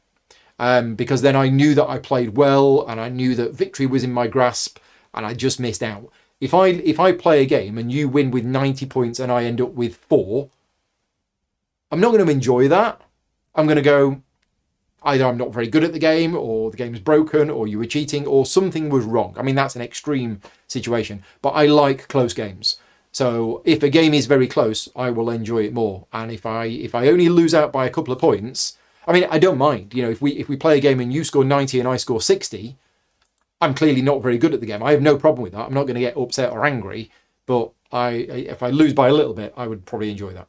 because then I knew that I played well and I knew that victory was in my grasp and I just missed out. If I play a game and you win with 90 points and I end up with 4, I'm not going to enjoy that. I'm going to go, either I'm not very good at the game, or the game is broken, or you were cheating, or something was wrong. I mean, that's an extreme situation, but I like close games. So if a game is very close, I will enjoy it more. And if I only lose out by a couple of points, I mean, I don't mind. You know, if we play a game and you score 90 and I score 60, I'm clearly not very good at the game. I have no problem with that. I'm not going to get upset or angry, but if I lose by a little bit, I would probably enjoy that.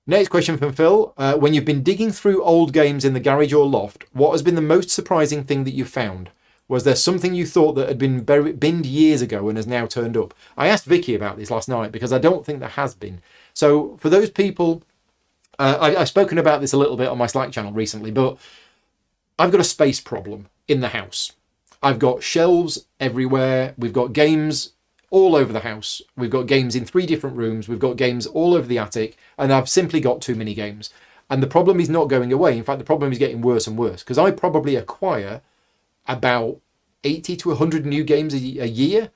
Next question from Phil. When you've been digging through old games in the garage or loft, what has been the most surprising thing that you've found? Was there something you thought that had been binned years ago and has now turned up? I asked Vicky about this last night because I don't think there has been. So for those people, I've spoken about this a little bit on my Slack channel recently, but I've got a space problem in the house. I've got shelves everywhere. We've got games all over the house. We've got games in 3 different rooms. We've got games all over the attic, and I've simply got too many games. And the problem is not going away. In fact, the problem is getting worse and worse, because I probably acquire about 80 to 100 new games a year,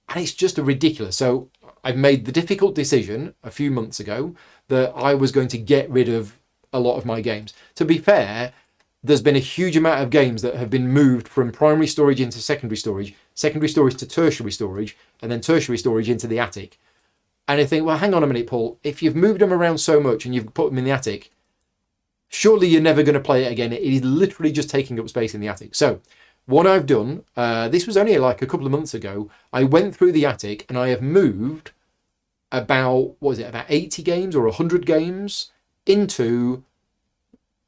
and it's just ridiculous. So I've made the difficult decision a few months ago that I was going to get rid of a lot of my games. To be fair, there's been a huge amount of games that have been moved from primary storage into secondary storage to tertiary storage, and then tertiary storage into the attic. And I think, well, hang on a minute, Paul, if you've moved them around so much and you've put them in the attic, surely you're never going to play it again. It is literally just taking up space in the attic. So what I've done, this was only like a couple of months ago, I went through the attic and I have moved about 80 games or 100 games into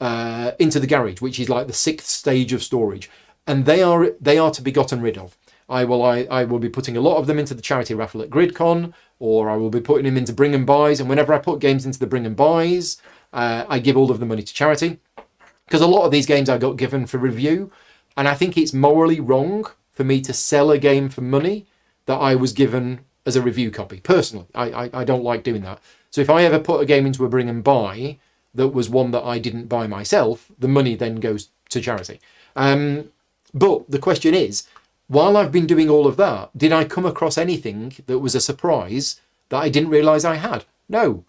the garage, which is like the 6th stage of storage, and they are to be gotten rid of. I will be putting a lot of them into the charity raffle at Gridcon, or I will be putting them into bring and buys, and whenever I put games into the bring and buys, I give all of the money to charity, because a lot of these games I got given for review, and I think it's morally wrong for me to sell a game for money that I was given as a review copy. Personally, I don't like doing that. So if I ever put a game into a bring and buy that was one that I didn't buy myself, the money then goes to charity. But the question is, while I've been doing all of that, did I come across anything that was a surprise that I didn't realise I had? No.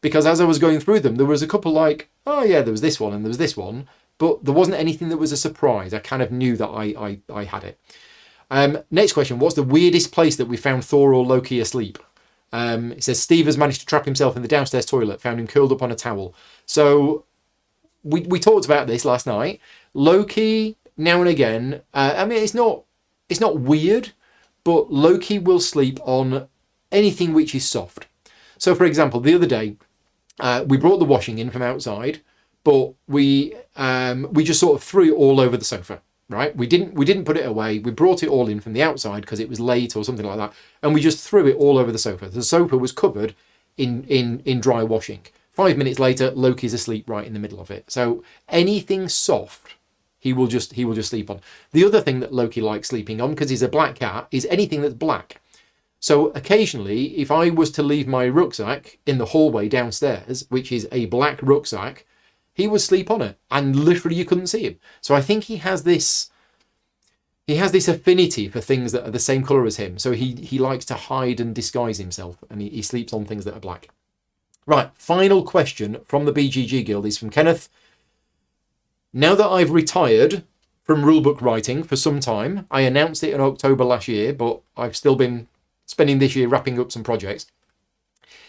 Because as I was going through them, there was a couple like, oh yeah, there was this one and there was this one, but there wasn't anything that was a surprise. I kind of knew that I had it. Next question, what's the weirdest place that we found Thor or Loki asleep? It says Steve has managed to trap himself in the downstairs toilet, found him curled up on a towel. So we talked about this last night. Loki, now and again, I mean, it's not weird, but Loki will sleep on anything which is soft. So for example, the other day, we brought the washing in from outside, but we just sort of threw it all over the sofa. Right, we didn't put it away. We brought it all in from the outside because it was late or something like that, and we just threw it all over the sofa. The sofa was covered in dry washing. 5 minutes later, Loki's asleep right in the middle of it. So anything soft, he will just sleep on. The other thing that Loki likes sleeping on, because he's a black cat, is anything that's black. So occasionally, if I was to leave my rucksack in the hallway downstairs, which is a black rucksack, he would sleep on it, and literally you couldn't see him. So I think he has this affinity for things that are the same colour as him. So he likes to hide and disguise himself, and he sleeps on things that are black. Right, final question from the BGG Guild is from Kenneth. Now that I've retired from rulebook writing for some time, I announced it in October last year, but I've still been spending this year wrapping up some projects.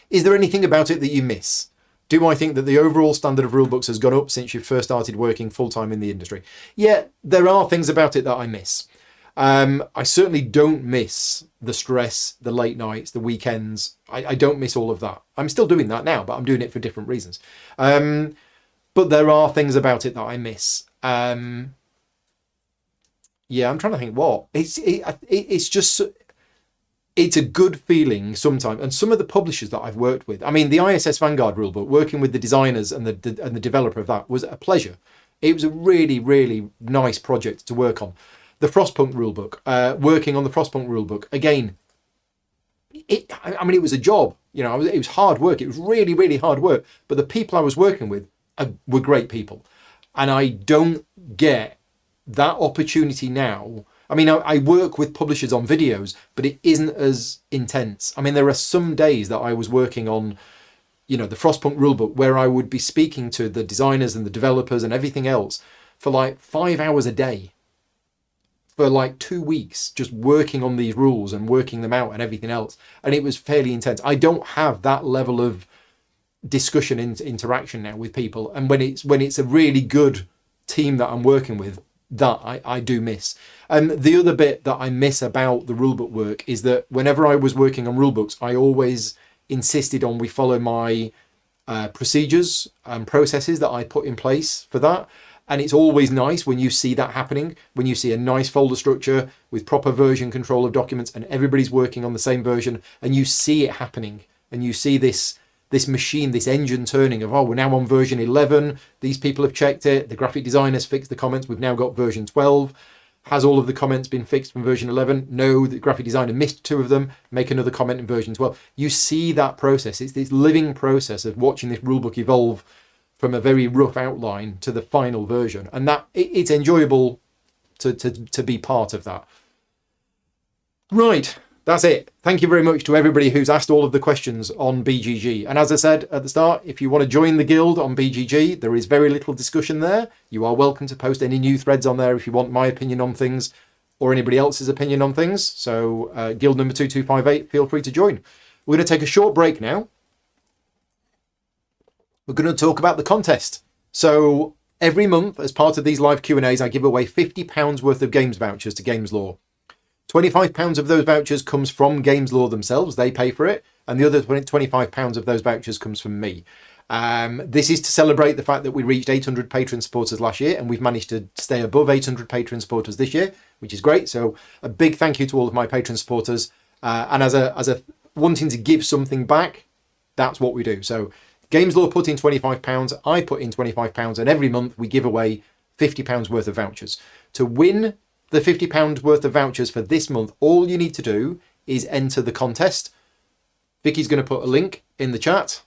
Is there anything about it that you miss? Do I think that the overall standard of rulebooks has gone up since you first started working full-time in the industry? Yeah, there are things about it that I miss. I certainly don't miss the stress, the late nights, the weekends. I don't miss all of that. I'm still doing that now, but I'm doing it for different reasons. But there are things about it that I miss. Yeah, I'm trying to think what. It's just... It's a good feeling sometimes, and some of the publishers that I've worked with, I mean, the ISS Vanguard rulebook, working with the designers and the developer of that was a pleasure. It was a really, really nice project to work on. The Frostpunk rulebook, working on the Frostpunk rulebook, again, it was a job, you know, it was hard work. It was really, really hard work. But the people I was working with were great people. And I don't get that opportunity now. I mean, I work with publishers on videos, but it isn't as intense. I mean, there are some days that I was working on, you know, the Frostpunk rulebook where I would be speaking to the designers and the developers and everything else for like 5 hours a day for like 2 weeks, just working on these rules and working them out and everything else. And it was fairly intense. I don't have that level of discussion and interaction now with people. And when it's a really good team that I'm working with, that I do miss. The other bit that I miss about the rulebook work is that whenever I was working on rulebooks, I always insisted on we follow my procedures and processes that I put in place for that. And it's always nice when you see that happening, when you see a nice folder structure with proper version control of documents and everybody's working on the same version, and you see it happening, and you see this machine, this engine turning of, oh, we're now on version 11, these people have checked it, the graphic designers fixed the comments, we've now got version 12. Has all of the comments been fixed from version 11? No, the graphic designer missed 2 of them, make another comment in version 12. You see that process. It's this living process of watching this rulebook evolve from a very rough outline to the final version. And that it's enjoyable to be part of that. Right, that's it. Thank you very much to everybody who's asked all of the questions on BGG. And as I said at the start, if you want to join the guild on BGG, there is very little discussion there. You are welcome to post any new threads on there if you want my opinion on things or anybody else's opinion on things. So guild number 2258, feel free to join. We're going to take a short break now. We're going to talk about the contest. So every month, as part of these live Q&As, I give away £50 worth of games vouchers to Games Law. £25 of those vouchers comes from Games Law themselves. They pay for it. And the other £25 of those vouchers comes from me. This is to celebrate the fact that we reached 800 patron supporters last year, and we've managed to stay above 800 patron supporters this year, which is great. So a big thank you to all of my patron supporters. And as a wanting to give something back, that's what we do. So Games Law put in £25, I put in £25, and every month we give away £50 worth of vouchers. To win the £50 worth of vouchers for this month, all you need to do is enter the contest. Vicky's going to put a link in the chat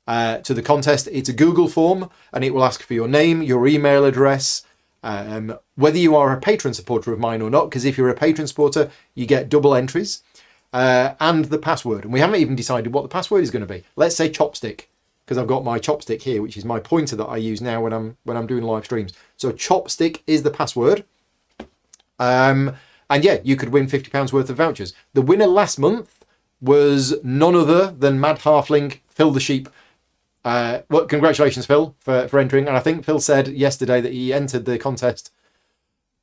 to the contest. It's a Google form, and it will ask for your name, your email address, whether you are a patron supporter of mine or not, because if you're a patron supporter, you get double entries, and the password. And we haven't even decided what the password is going to be. Let's say chopstick, because I've got my chopstick here, which is my pointer that I use now when I'm doing live streams. So chopstick is the password. And yeah, you could win £50 worth of vouchers. The winner last month was none other than Mad Halfling, Phil the Sheep. Well, congratulations, Phil, for entering. And I think Phil said yesterday that he entered the contest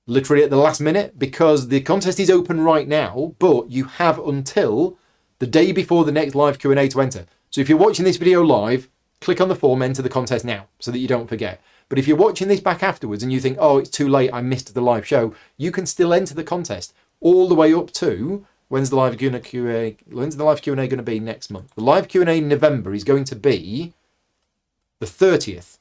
literally at the last minute, because the contest is open right now, but you have until the day before the next live Q&A to enter. So if you're watching this video live, click on the form, enter the contest now, so that you don't forget. But if you're watching this back afterwards and you think, oh, it's too late, I missed the live show, you can still enter the contest all the way up to when's the live Q&A going to be next month? The live Q&A in November is going to be the 30th.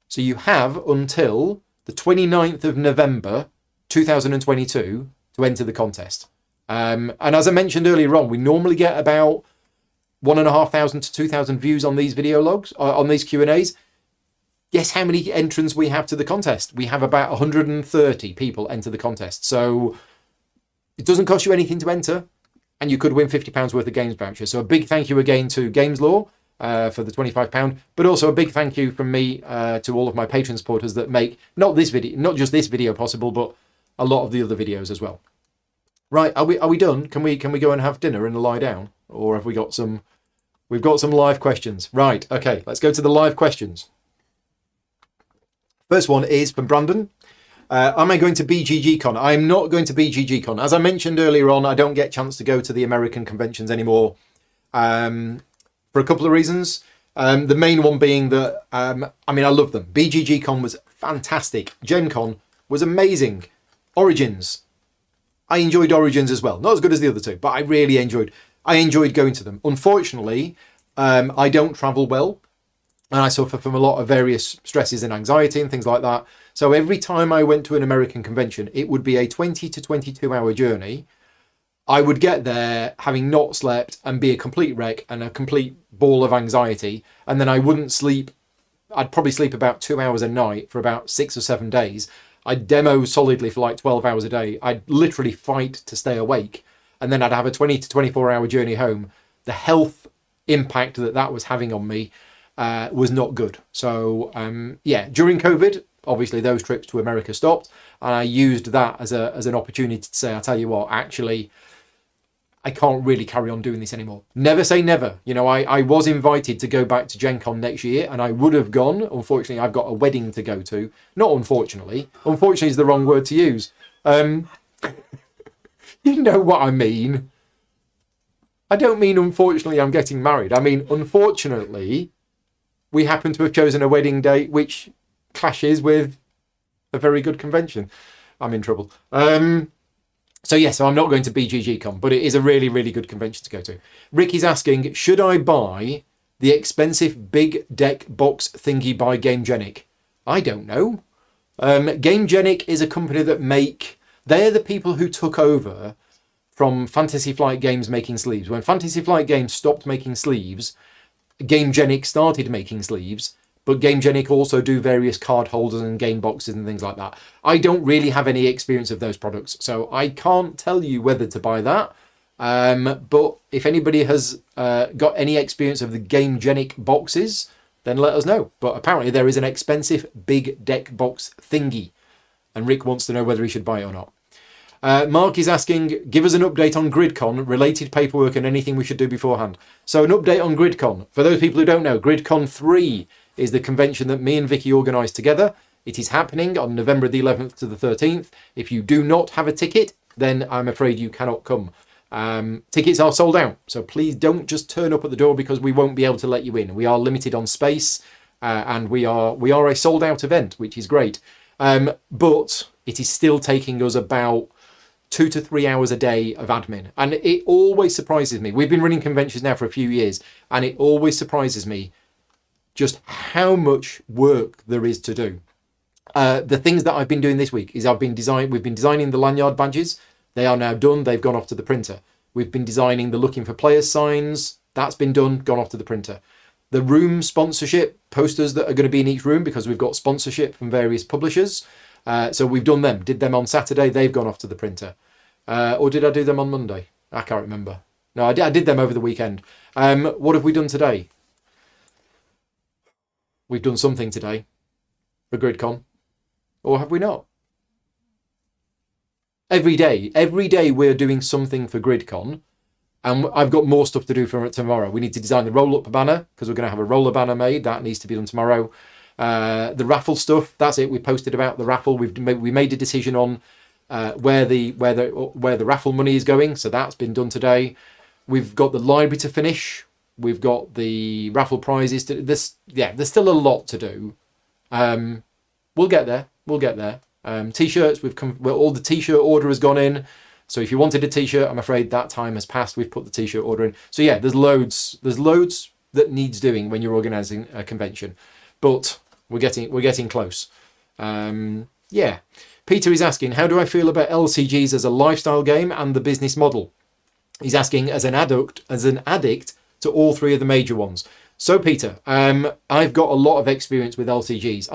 So you have until the 29th of November 2022 to enter the contest. And as I mentioned earlier on, we normally get about 1,500 to 2,000 views on these video logs, on these Q&As. Guess how many entrants we have to the contest? We have about 130 people enter the contest. So it doesn't cost you anything to enter, and you could win £50 worth of games voucher. So a big thank you again to Games Law for the £25, but also a big thank you from me to all of my patron supporters that make not just this video possible, but a lot of the other videos as well. Right, are we done? Can we go and have dinner and lie down, or have we got some? We've got some live questions. Right, okay, let's go to the live questions. First one is from Brandon. Am I going to BGGCon? I am not going to BGGCon. As I mentioned earlier on, I don't get a chance to go to the American conventions anymore for a couple of reasons. The main one being that, I love them. BGGCon was fantastic. Gen Con was amazing. Origins. I enjoyed Origins as well. Not as good as the other two, but I enjoyed going to them. Unfortunately, I don't travel well. and I suffer from a lot of various stresses and anxiety and things like that. So every time I went to an American convention, it would be a 20 to 22 hour journey. I would get there having not slept and be a complete wreck and a complete ball of anxiety. And then I wouldn't sleep. I'd probably sleep about 2 hours a night for about 6 or 7 days. I'd demo solidly for like 12 hours a day. I'd literally fight to stay awake. And then I'd have a 20 to 24 hour journey home. The health impact that was having on me was not good. So during COVID, obviously those trips to America stopped. And I used that as an opportunity to say, I tell you what, actually, I can't really carry on doing this anymore. Never say never. You know, I was invited to go back to Gen Con next year and I would have gone. Unfortunately, I've got a wedding to go to. Not unfortunately. Unfortunately is the wrong word to use. You know what I mean. I don't mean unfortunately I'm getting married. I mean, unfortunately, we happen to have chosen a wedding date which clashes with a very good convention. I'm in trouble. So I'm not going to BGGCon, but it is a really, really good convention to go to. Ricky's asking, should I buy the expensive big deck box thingy by GameGenic? I don't know. GameGenic is a company that they're the people who took over from Fantasy Flight Games making sleeves. When Fantasy Flight Games stopped making sleeves, GameGenic started making sleeves. But GameGenic also do various card holders and game boxes and things like that. I don't really have any experience of those products, so I can't tell you whether to buy that. But if anybody has got any experience of the GameGenic boxes, then let us know. But apparently there is an expensive big deck box thingy, and Rick wants to know whether he should buy it or not. Mark is asking, give us an update on Gridcon, related paperwork and anything we should do beforehand. So an update on Gridcon. For those people who don't know, Gridcon 3 is the convention that me and Vicky organised together. It is happening on November the 11th to the 13th. If you do not have a ticket, then I'm afraid you cannot come. Tickets are sold out, so please don't just turn up at the door because we won't be able to let you in. We are limited on space, and we are a sold out event, which is great. But it is still taking us about 2 to 3 hours a day of admin. And it always surprises me. We've been running conventions now for a few years, and it always surprises me just how much work there is to do. The things that I've been doing this week is we've been designing the lanyard badges. They are now done. They've gone off to the printer. We've been designing the looking for players signs. That's been done, gone off to the printer. The room sponsorship posters that are going to be in each room, because we've got sponsorship from various publishers. So we've done them. Did them on Saturday. They've gone off to the printer. Or did I do them on Monday? I can't remember. No, I did them over the weekend. What have we done today? We've done something today for Gridcon. Or have we not? Every day we're doing something for Gridcon. And I've got more stuff to do for tomorrow. We need to design the roll-up banner, because we're going to have a roller banner made. That needs to be done tomorrow. The raffle stuff, that's it. We posted about the raffle. We made a decision on where the raffle money is going. So that's been done today. We've got the library to finish. We've got the raffle prizes. There's still a lot to do. We'll get there. T-shirts, all the T-shirt order has gone in. So if you wanted a T-shirt, I'm afraid that time has passed. We've put the T-shirt order in. So yeah, there's loads that needs doing when you're organising a convention, but we're getting close. Peter is asking, how do I feel about LCGs as a lifestyle game and the business model? He's asking as an addict to all three of the major ones. So Peter, I've got a lot of experience with LCGs.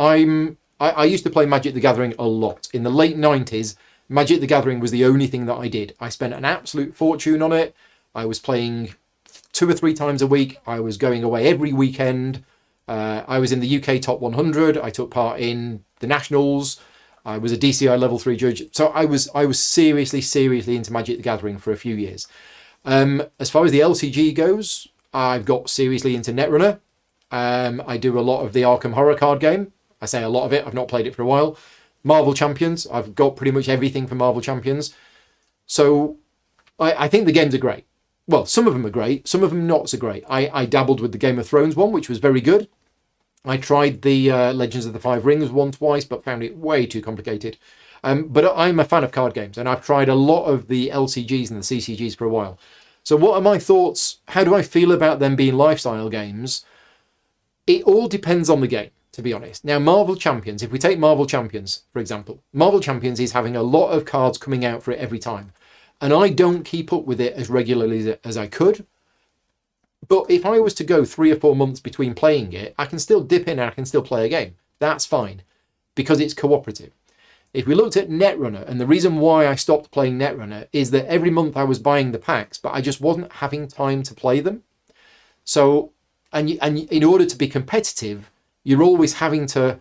I used to play Magic the Gathering a lot. In the late 90s, Magic the Gathering was the only thing that I did. I spent an absolute fortune on it. I was playing 2 or 3 times a week. I was going away every weekend. I was in the UK Top 100. I took part in the Nationals. I was a DCI level 3 judge. So I was seriously into Magic the Gathering for a few years. As far as the LCG goes, I've got seriously into Netrunner. I do a lot of the Arkham Horror card game. I say a lot of it. I've not played it for a while. Marvel Champions. I've got pretty much everything for Marvel Champions. So I think the games are great. Well, some of them are great. Some of them not so great. I dabbled with the Game of Thrones one, which was very good. I tried the Legends of the Five Rings one twice, but found it way too complicated. But I'm a fan of card games, and I've tried a lot of the LCGs and the CCGs for a while. So what are my thoughts? How do I feel about them being lifestyle games? It all depends on the game, to be honest. Now, Marvel Champions, if we take Marvel Champions, for example, Marvel Champions is having a lot of cards coming out for it every time. And I don't keep up with it as regularly as I could. But if I was to go 3 or 4 months between playing it, I can still dip in and I can still play a game. That's fine, because it's cooperative. If we looked at Netrunner, and the reason why I stopped playing Netrunner is that every month I was buying the packs, but I just wasn't having time to play them. So, and in order to be competitive, you're always having to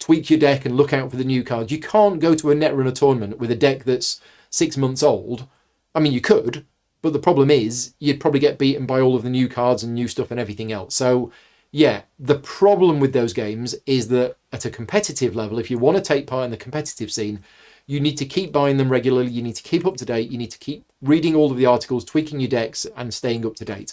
tweak your deck and look out for the new cards. You can't go to a Netrunner tournament with a deck that's 6 months old. I mean, you could, but the problem is you'd probably get beaten by all of the new cards and new stuff and everything else. So yeah, the problem with those games is that at a competitive level, if you want to take part in the competitive scene, you need to keep buying them regularly. You need to keep up to date. You need to keep reading all of the articles, tweaking your decks and staying up to date.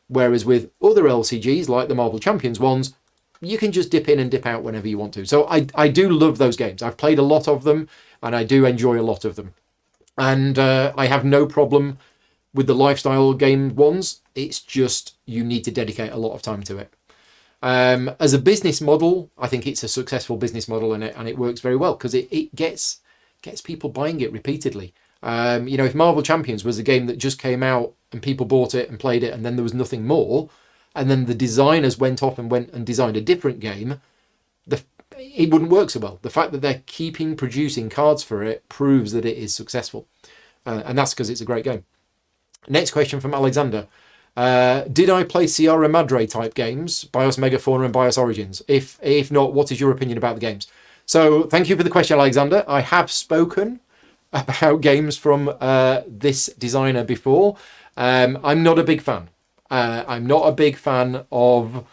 Whereas with other LCGs, like the Marvel Champions ones, you can just dip in and dip out whenever you want to. So I do love those games. I've played a lot of them and I do enjoy a lot of them. And I have no problem with the lifestyle game ones. It's just you need to dedicate a lot of time to it. As a business model, I think it's a successful business model, and it works very well because it gets people buying it repeatedly. You know, if Marvel Champions was a game that just came out and people bought it and played it and then there was nothing more, and then the designers went off and went and designed a different game, it wouldn't work so well. The fact that they're keeping producing cards for it proves that it is successful. And that's because it's a great game. Next question from Alexander. Did I play Sierra Madre type games, BIOS Megafauna and BIOS Origins? If not, what is your opinion about the games? So thank you for the question, Alexander. I have spoken about games from this designer before. I'm not a big fan. I'm not a big fan of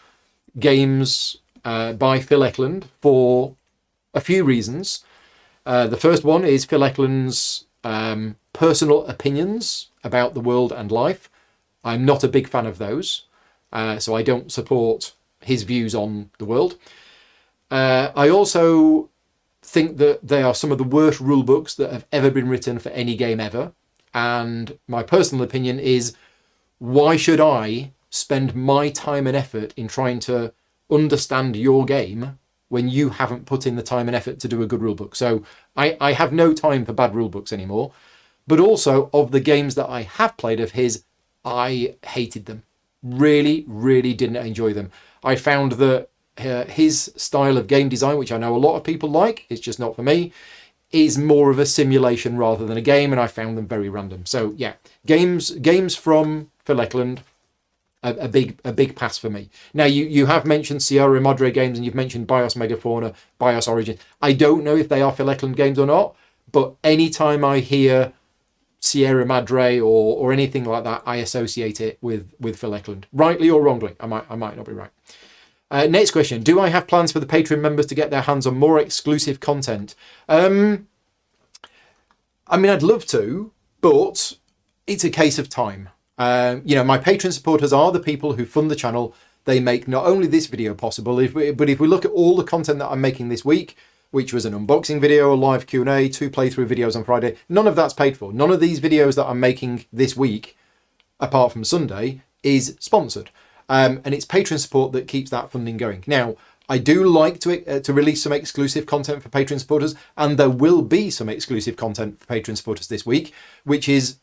games by Phil Eklund for a few reasons. The first one is Phil Eklund's personal opinions about the world and life. I'm not a big fan of those, so I don't support his views on the world. I also think that they are some of the worst rule books that have ever been written for any game ever. And my personal opinion is, why should I spend my time and effort in trying to understand your game when you haven't put in the time and effort to do a good rule book? So I have no time for bad rule books anymore. But also, of the games that I have played of his, I hated them. Really, really didn't enjoy them. I found that his style of game design, which I know a lot of people like, it's just not for me, is more of a simulation rather than a game, and I found them very random. So yeah, games from Phil Eklund, a big pass for me. Now you have mentioned Sierra Madre games, and you've mentioned BIOS Megafauna, BIOS Origin. I don't know if they are Phil Eklund games or not, but anytime I hear Sierra Madre or anything like that, I associate it with Phil Eklund, rightly or wrongly. I might not be right. Next question: do I have plans for the Patreon members to get their hands on more exclusive content? I mean, I'd love to, but it's a case of time. You know, my Patreon supporters are the people who fund the channel. They make not only this video possible, but if we look at all the content that I'm making this week, which was an unboxing video, a live Q&A, 2 playthrough videos on Friday, none of that's paid for. None of these videos that I'm making this week, apart from Sunday, is sponsored. And it's Patreon support that keeps that funding going. Now, I do like to release some exclusive content for Patreon supporters, and there will be some exclusive content for Patreon supporters this week, which is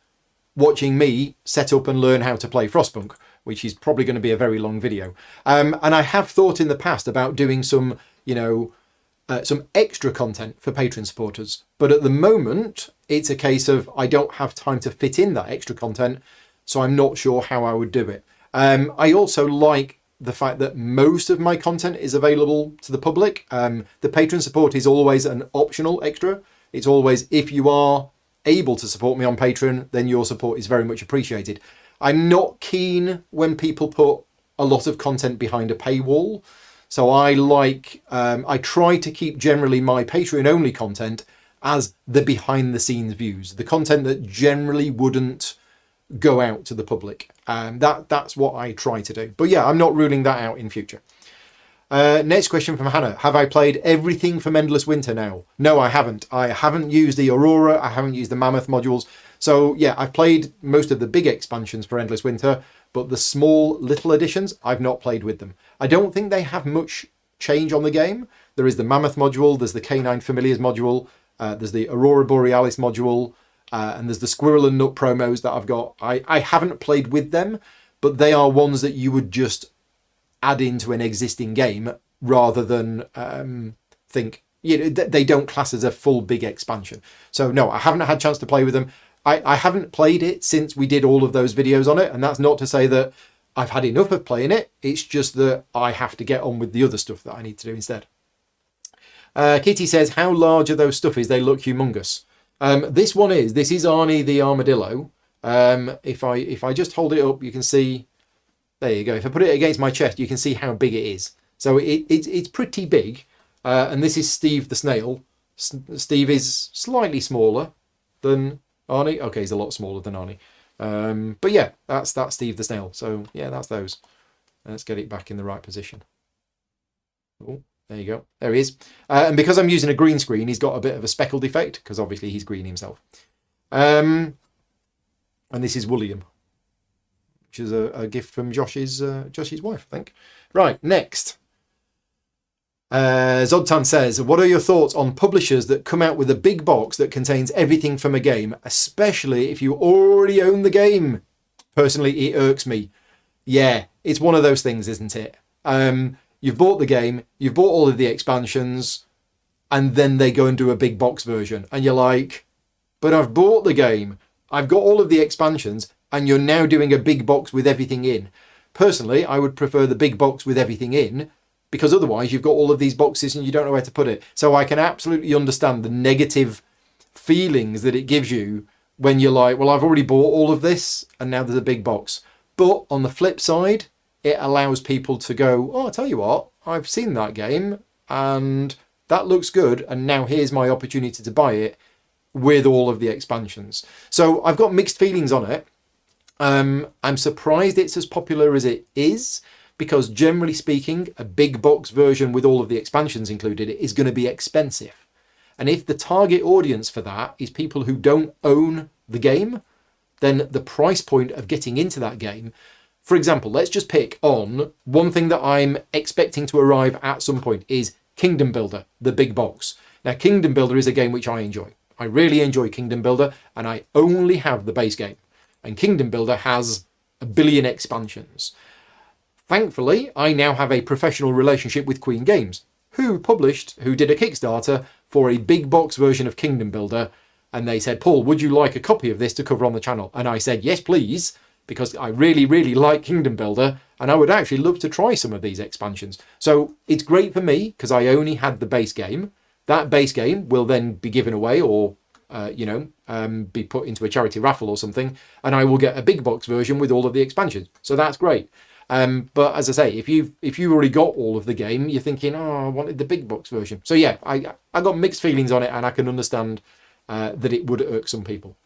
watching me set up and learn how to play Frostpunk, which is probably going to be a very long video. And I have thought in the past about doing some, some extra content for Patreon supporters. But at the moment, it's a case of I don't have time to fit in that extra content, so I'm not sure how I would do it. I also like the fact that most of my content is available to the public. The Patreon support is always an optional extra. It's always, if you are able to support me on Patreon, then your support is very much appreciated. I'm not keen when people put a lot of content behind a paywall. So I try to keep generally my Patreon only content as the behind the scenes views, the content that generally wouldn't go out to the public. That's what I try to do. But yeah, I'm not ruling that out in future. Next question from Hannah. Have I played everything from Endless Winter now? No, I haven't. I haven't used the Aurora. I haven't used the Mammoth modules. So yeah, I've played most of the big expansions for Endless Winter, but the small little editions, I've not played with them. I don't think they have much change on the game. There is the Mammoth module, there's the Canine Familiars module, there's the Aurora Borealis module, and there's the Squirrel and Nut promos that I've got. I haven't played with them, but they are ones that you would just add into an existing game rather than think, they don't class as a full big expansion. So no, I haven't had a chance to play with them. I haven't played it since we did all of those videos on it, and that's not to say that I've had enough of playing it. It's just that I have to get on with the other stuff that I need to do instead. Kitty says, how large are those Stuffies? They look humongous. This is Arnie the armadillo. If I just hold it up, you can see, there you go. If I put it against my chest, you can see how big it is. So it's pretty big. And this is Steve the snail. Steve is slightly smaller than Arnie. Okay, he's a lot smaller than Arnie. But yeah, that's Steve the snail. So yeah, that's those. Let's get it back in the right position. Oh, there you go. There he is. And because I'm using a green screen, he's got a bit of a speckled effect because obviously he's green himself. And this is William, which is a gift from Josh's wife, I think. Right, next. Zodtan says, what are your thoughts on publishers that come out with a big box that contains everything from a game, especially if you already own the game? Personally, it irks me. Yeah, it's one of those things, isn't it? You've bought the game, you've bought all of the expansions, and then they go and do a big box version. And you're like, but I've bought the game, I've got all of the expansions, and you're now doing a big box with everything in. Personally, I would prefer the big box with everything in, because otherwise you've got all of these boxes and you don't know where to put it. So I can absolutely understand the negative feelings that it gives you when you're like, well, I've already bought all of this and now there's a big box. But on the flip side, it allows people to go, oh, I'll tell you what, I've seen that game and that looks good. And now here's my opportunity to buy it with all of the expansions. So I've got mixed feelings on it. I'm surprised it's as popular as it is, because generally speaking, a big box version with all of the expansions included is going to be expensive. And if the target audience for that is people who don't own the game, then the price point of getting into that game, for example, let's just pick on one thing that I'm expecting to arrive at some point is Kingdom Builder, the big box. Now, Kingdom Builder is a game which I enjoy. I really enjoy Kingdom Builder, and I only have the base game. And Kingdom Builder has 1 billion expansions. Thankfully, I now have a professional relationship with Queen Games, who did a Kickstarter for a big box version of Kingdom Builder. And they said, Paul, would you like a copy of this to cover on the channel? And I said, yes, please, because I really, really like Kingdom Builder. And I would actually love to try some of these expansions. So it's great for me because I only had the base game. That base game will then be given away or, be put into a charity raffle or something. And I will get a big box version with all of the expansions. So that's great. But as I say, if you've already got all of the game, you're thinking, oh, I wanted the big box version. So yeah, I got mixed feelings on it, and I can understand that it would irk some people.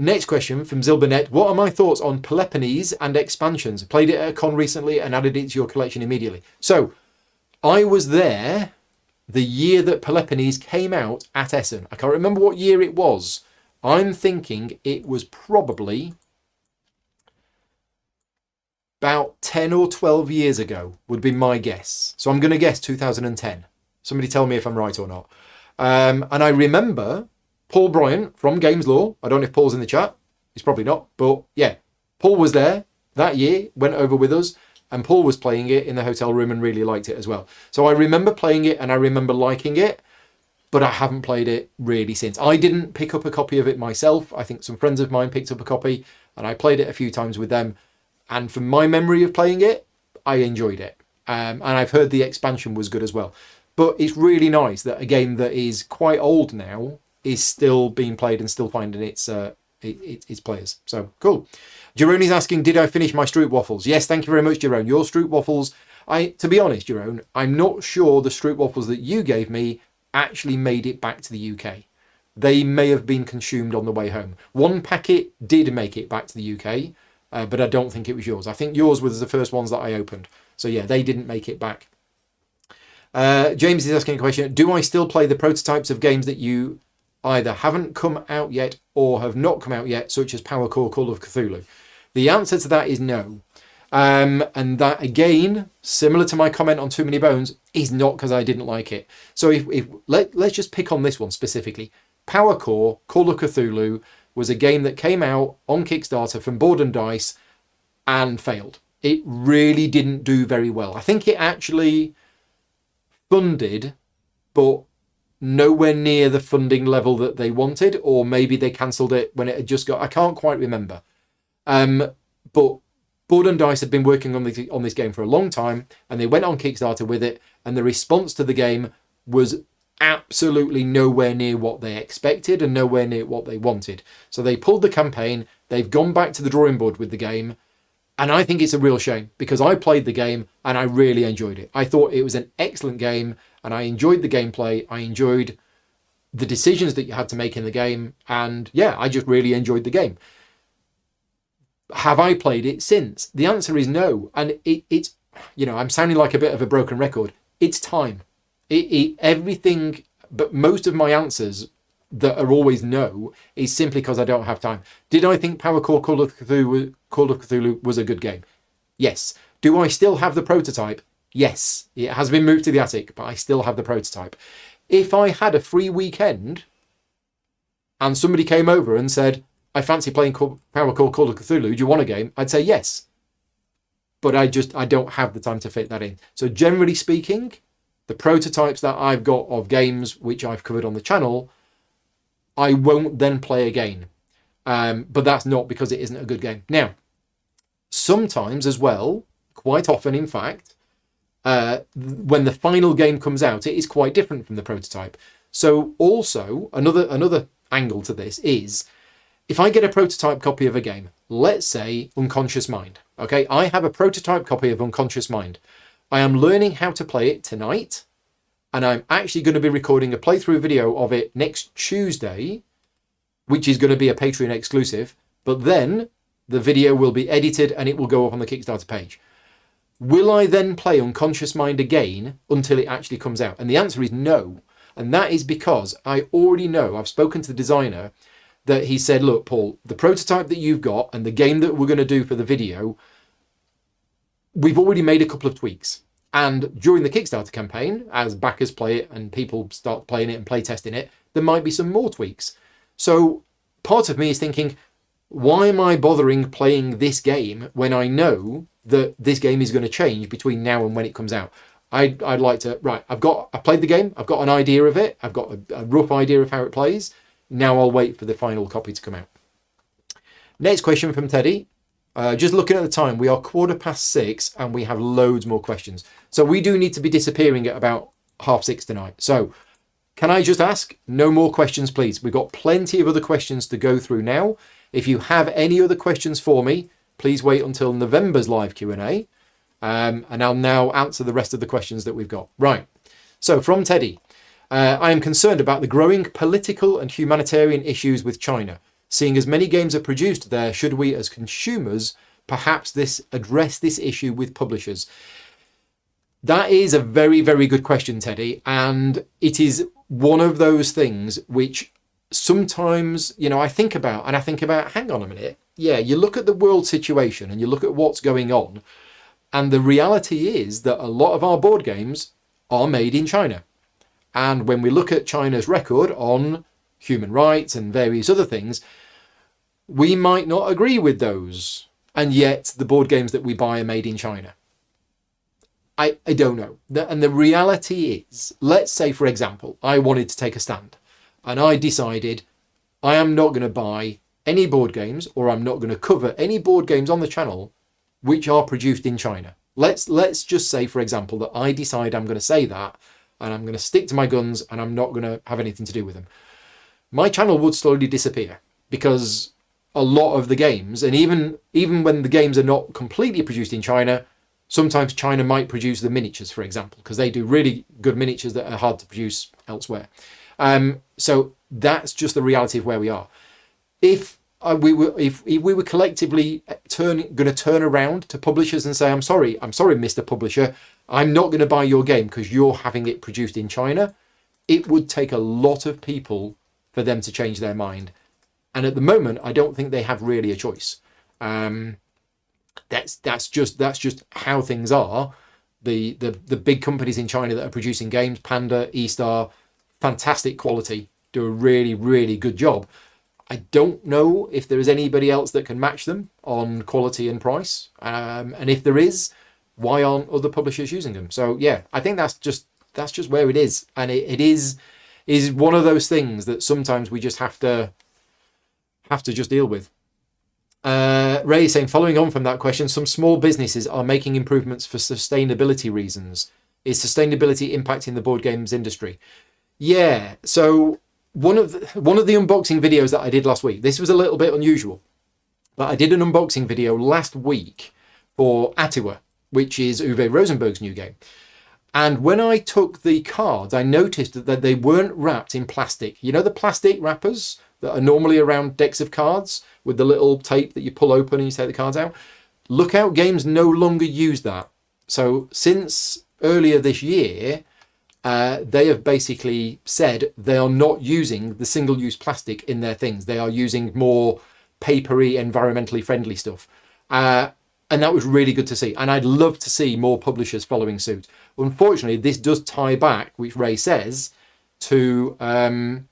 Next question from Zilbernet. What are my thoughts on Peloponnese and expansions? Played it at a con recently and added it to your collection immediately. So I was there the year that Peloponnese came out at Essen. I can't remember what year it was. I'm thinking it was probably about 10 or 12 years ago would be my guess. So I'm going to guess 2010. Somebody tell me if I'm right or not. And I remember Paul Bryant from Games Law. I don't know if Paul's in the chat. He's probably not. But yeah, Paul was there that year, went over with us. And Paul was playing it in the hotel room and really liked it as well. So I remember playing it and I remember liking it. But I haven't played it really since. I didn't pick up a copy of it myself. I think some friends of mine picked up a copy. And I played it a few times with them. And from my memory of playing it, I enjoyed it. And I've heard the expansion was good as well. But it's really nice that a game that is quite old now is still being played and still finding its players. So, cool. Jerone's asking, did I finish my Stroop waffles? Yes, thank you very much, Jerone. Your Stroop waffles, to be honest, Jerone, I'm not sure the Stroop waffles that you gave me actually made it back to the UK. They may have been consumed on the way home. One packet did make it back to the UK. But I don't think it was yours. I think yours was the first ones that I opened. So yeah, they didn't make it back. James is asking a question. Do I still play the prototypes of games that you either haven't come out yet or have not come out yet, such as Power Core, Call of Cthulhu? The answer to that is no. And that, again, similar to my comment on Too Many Bones, is not because I didn't like it. So let's just pick on this one specifically. Power Core Call of Cthulhu was a game that came out on Kickstarter from Board and Dice and failed. It really didn't do very well. I think it actually funded, but nowhere near the funding level that they wanted, or maybe they cancelled it when it had just got, I can't quite remember. But Board and Dice had been working on this game for a long time, and they went on Kickstarter with it, and the response to the game was absolutely nowhere near what they expected and nowhere near what they wanted. So they pulled the campaign, they've gone back to the drawing board with the game, and I think it's a real shame because I played the game and I really enjoyed it. I thought it was an excellent game and I enjoyed the gameplay. I enjoyed the decisions that you had to make in the game, and yeah, I just really enjoyed the game. Have I played it since? The answer is no. And it's, I'm sounding like a bit of a broken record. It's time. Everything, but most of my answers that are always no is simply because I don't have time. Did I think Power Core Call of Cthulhu was a good game? Yes. Do I still have the prototype? Yes. It has been moved to the attic, but I still have the prototype. If I had a free weekend and somebody came over and said, I fancy playing Power Core Call of Cthulhu, do you want a game? I'd say yes. But I don't have the time to fit that in. So generally speaking, the prototypes that I've got of games which I've covered on the channel, I won't then play again. But that's not because it isn't a good game. Now, sometimes as well, quite often in fact, when the final game comes out, it is quite different from the prototype. So also, another angle to this is, if I get a prototype copy of a game, let's say Unconscious Mind, okay? I have a prototype copy of Unconscious Mind. I am learning how to play it tonight, and I'm actually going to be recording a playthrough video of it next Tuesday, which is going to be a Patreon exclusive, but then the video will be edited and it will go up on the Kickstarter page. Will I then play Unconscious Mind again until it actually comes out? And the answer is no. And that is because I already know, I've spoken to the designer, that he said, look, Paul, the prototype that you've got and the game that we're going to do for the video, we've already made a couple of tweaks. And during the Kickstarter campaign, as backers play it and people start playing it and play testing it, there might be some more tweaks. So part of me is thinking, why am I bothering playing this game when I know that this game is going to change between now and when it comes out? I'd like to, right, I played the game, I've got an idea of it, I've got a rough idea of how it plays. Now I'll wait for the final copy to come out. Next question from Teddy. Just looking at the time, we are 6:15 and we have loads more questions. So we do need to be disappearing at about 6:30 tonight. So can I just ask, no more questions, please? We've got plenty of other questions to go through now. If you have any other questions for me, please wait until November's live Q&A. And I'll now answer the rest of the questions that we've got. Right. So from Teddy. I am concerned about the growing political and humanitarian issues with China. Seeing as many games are produced there, should we as consumers perhaps address this issue with publishers? That is a very, very good question, Teddy. And it is one of those things which sometimes, I think about, hang on a minute. Yeah, you look at the world situation and you look at what's going on. And the reality is that a lot of our board games are made in China. And when we look at China's record on human rights and various other things, we might not agree with those. And yet the board games that we buy are made in China. I don't know. And the reality is, let's say, for example, I wanted to take a stand and I decided I am not going to buy any board games, or I'm not going to cover any board games on the channel which are produced in China. Let's just say, for example, that I decide I'm going to say that, and I'm going to stick to my guns and I'm not going to have anything to do with them. My channel would slowly disappear because a lot of the games, and even when the games are not completely produced in China, sometimes China might produce the miniatures, for example, because they do really good miniatures that are hard to produce elsewhere. So that's just the reality of where we are. If we were collectively going to turn around to publishers and say, I'm sorry, Mr. Publisher, I'm not going to buy your game because you're having it produced in China, it would take a lot of people for them to change their mind. And at the moment, I don't think they have really a choice. That's just how things are. The big companies in China that are producing games, Panda, E-Star, fantastic quality, do a really, really good job. I don't know if there is anybody else that can match them on quality and price. And if there is, why aren't other publishers using them? So yeah, I think that's just where it is. And it is one of those things that sometimes we just have to just deal with. Ray is saying, following on from that question, some small businesses are making improvements for sustainability reasons. Is sustainability impacting the board games industry? Yeah. So one of the unboxing videos that I did last week, this was a little bit unusual, but I did an unboxing video last week for Atiwa, which is Uwe Rosenberg's new game. And when I took the cards, I noticed that they weren't wrapped in plastic. You know the plastic wrappers that are normally around decks of cards with the little tape that you pull open and you take the cards out? Lookout Games no longer use that. So since earlier this year, they have basically said they are not using the single-use plastic in their things. They are using more papery, environmentally friendly stuff. And that was really good to see. And I'd love to see more publishers following suit. Unfortunately, this does tie back, which Ray says, to the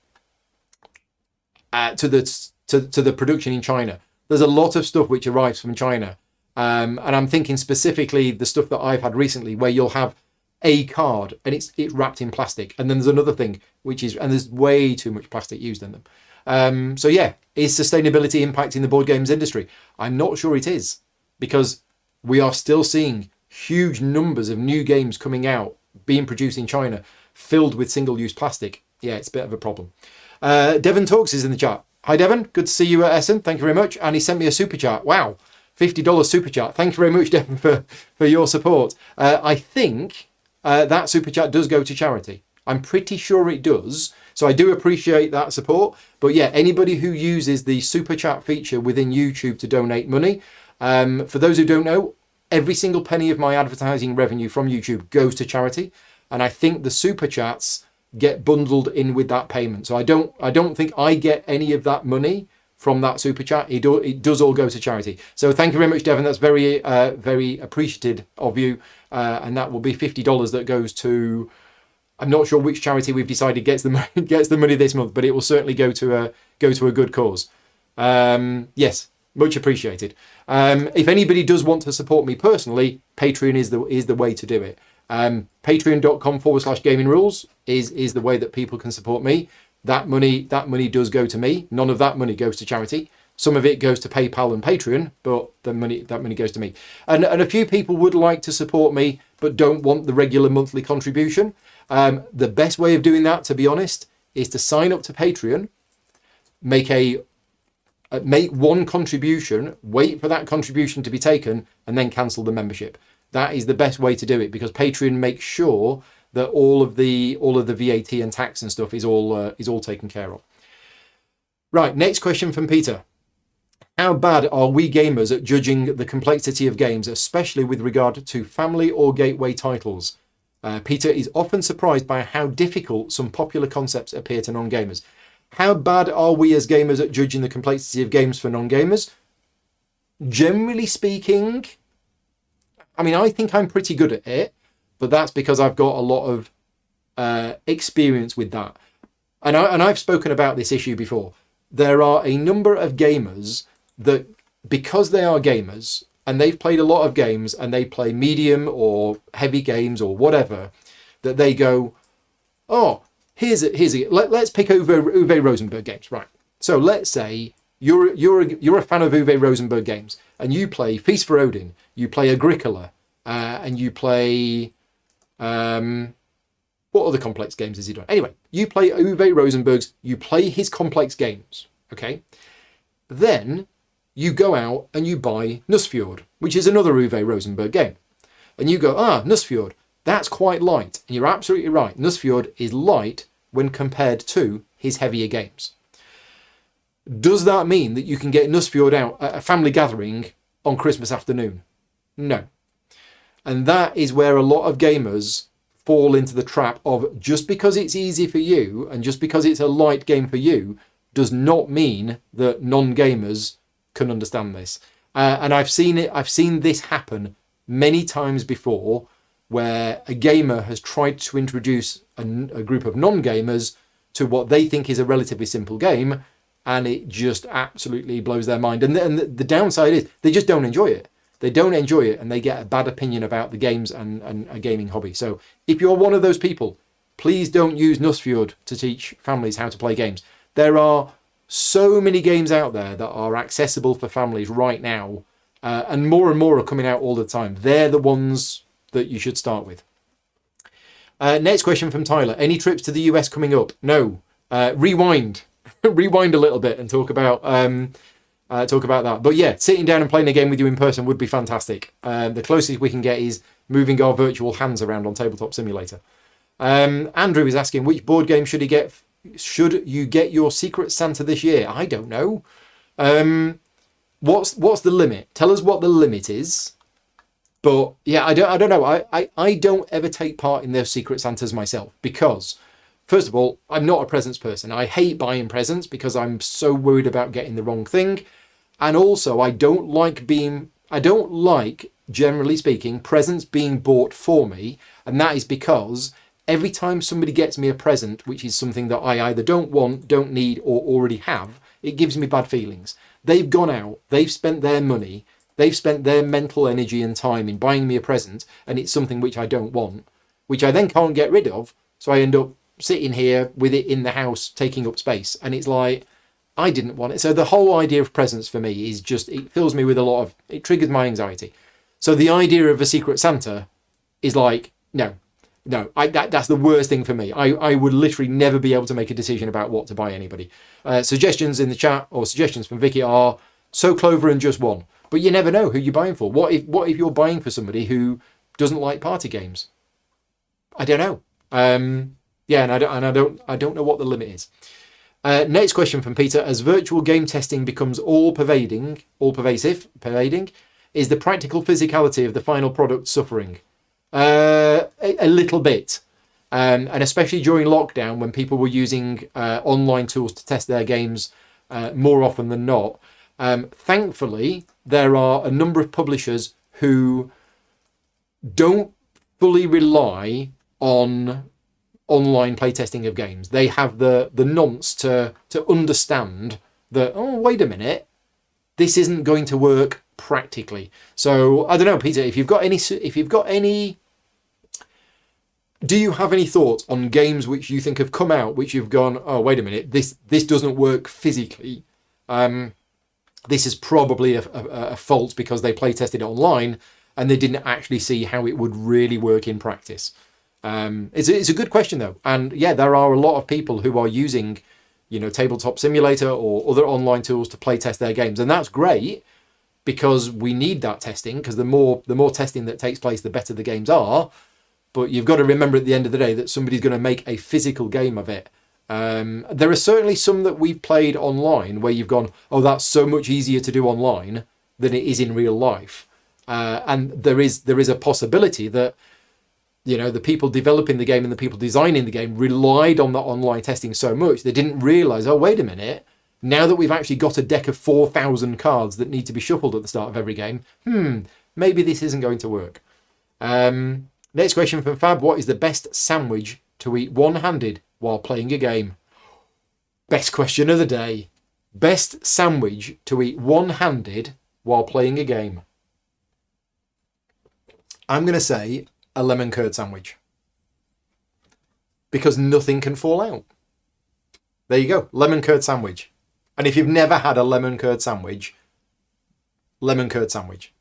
production in China. There's a lot of stuff which arrives from China. And I'm thinking specifically the stuff that I've had recently where you'll have a card and it's wrapped in plastic. And then there's another thing, and there's way too much plastic used in them. So yeah, is sustainability impacting the board games industry? I'm not sure it is, because we are still seeing huge numbers of new games coming out, being produced in China, filled with single-use plastic. Yeah, it's a bit of a problem. Devon Talks is in the chat. Hi, Devon. Good to see you at Essen. Thank you very much. And he sent me a super chat. Wow. $50 super chat. Thank you very much, Devon, for your support. I think that super chat does go to charity. I'm pretty sure it does. So I do appreciate that support. But yeah, anybody who uses the super chat feature within YouTube to donate money, for those who don't know, every single penny of my advertising revenue from YouTube goes to charity. And I think the super chats get bundled in with that payment. So I don't think I get any of that money from that super chat. It does all go to charity. So thank you very much, Devon. That's very, very appreciated of you. And that will be $50 that goes to, I'm not sure which charity we've decided gets the money this month, but it will certainly go to a good cause. Yes, much appreciated. If anybody does want to support me personally, Patreon is the way to do it. Patreon.com/gaming rules is the way that people can support me. That money does go to me. None of that money goes to charity. Some of it goes to PayPal and Patreon, but that money goes to me. And a few people would like to support me, but don't want the regular monthly contribution. The best way of doing that, to be honest, is to sign up to Patreon, make one contribution, wait for that contribution to be taken, and then cancel the membership. That is the best way to do it, because Patreon makes sure that all of the VAT and tax and stuff is all taken care of. Right, next question from Peter. How bad are we gamers at judging the complexity of games, especially with regard to family or gateway titles? Peter is often surprised by how difficult some popular concepts appear to non-gamers. How bad are we as gamers at judging the complexity of games for non-gamers? Generally speaking, I mean, I think I'm pretty good at it, but that's because I've got a lot of experience with that. And I've spoken about this issue before. There are a number of gamers that, because they are gamers and they've played a lot of games and they play medium or heavy games or whatever, that they go, oh, let's pick Uwe Rosenberg games, right? So let's say you're a fan of Uwe Rosenberg games and you play Feast for Odin, you play Agricola, and you play what other complex games has he done? Anyway, you play Uwe Rosenberg's, you play his complex games, okay? Then you go out and you buy Nussfjord, which is another Uwe Rosenberg game. And you go, Nussfjord, that's quite light. And you're absolutely right. Nussfjord is light when compared to his heavier games. Does that mean that you can get Nussfjord out at a family gathering on Christmas afternoon? No. And that is where a lot of gamers fall into the trap of, just because it's easy for you and just because it's a light game for you does not mean that non-gamers can understand this. And I've seen it. I've seen this happen many times before, where a gamer has tried to introduce a group of non-gamers to what they think is a relatively simple game, and it just absolutely blows their mind. And the downside is they just don't enjoy it. They don't enjoy it, and they get a bad opinion about the games and a gaming hobby. So if you're one of those people, please don't use Nussfjord to teach families how to play games. There are so many games out there that are accessible for families right now, and more are coming out all the time. They're the ones that you should start with. Next question from Tyler. Any trips to the US coming up? No. Rewind. Rewind a little bit and talk about that. But yeah, sitting down and playing a game with you in person would be fantastic. The closest we can get is moving our virtual hands around on Tabletop Simulator. Andrew is asking, which board game should you get your Secret Santa this year? I don't know. What's the limit? Tell us what the limit is. But yeah, I don't know. I don't ever take part in those Secret Santas myself because, first of all, I'm not a presents person. I hate buying presents because I'm so worried about getting the wrong thing. And also, I don't like, generally speaking, presents being bought for me. And that is because every time somebody gets me a present, which is something that I either don't want, don't need, or already have, it gives me bad feelings. They've gone out, they've spent their money, they've spent their mental energy and time in buying me a present, and it's something which I don't want, which I then can't get rid of. So I end up sitting here with it in the house, taking up space. And it's like, I didn't want it. So the whole idea of presents for me is just, it fills me with it triggers my anxiety. So the idea of a Secret Santa is like, no, that's the worst thing for me. I would literally never be able to make a decision about what to buy anybody. Suggestions in the chat or suggestions from Vicky are So Clover and Just One. But you never know who you're buying for. What if you're buying for somebody who doesn't like party games? I don't know. Yeah, and I don't know what the limit is. Next question from Peter: as virtual game testing becomes all pervading, is the practical physicality of the final product suffering? A little bit, and especially during lockdown when people were using online tools to test their games more often than not. Thankfully, there are a number of publishers who don't fully rely on online playtesting of games. They have the nonce to understand that, oh, wait a minute, this isn't going to work practically. So I don't know, Peter, if you've got any, do you have any thoughts on games which you think have come out which you've gone, oh, wait a minute, this doesn't work physically? This is probably a fault because they play tested it online and they didn't actually see how it would really work in practice. It's a good question though, and yeah, there are a lot of people who are using, Tabletop Simulator or other online tools to play test their games, and that's great because we need that testing, because the more testing that takes place, the better the games are. But you've got to remember at the end of the day that somebody's going to make a physical game of it. There are certainly some that we've played online where you've gone, oh, that's so much easier to do online than it is in real life. And there is a possibility that, the people developing the game and the people designing the game relied on that online testing so much they didn't realize, oh, wait a minute, now that we've actually got a deck of 4,000 cards that need to be shuffled at the start of every game, maybe this isn't going to work. Next question from Fab: what is the best sandwich to eat one-handed while playing a game? Best question of the day. Best sandwich to eat one-handed while playing a game. I'm going to say a lemon curd sandwich, because nothing can fall out. There you go, lemon curd sandwich. And if you've never had a lemon curd sandwich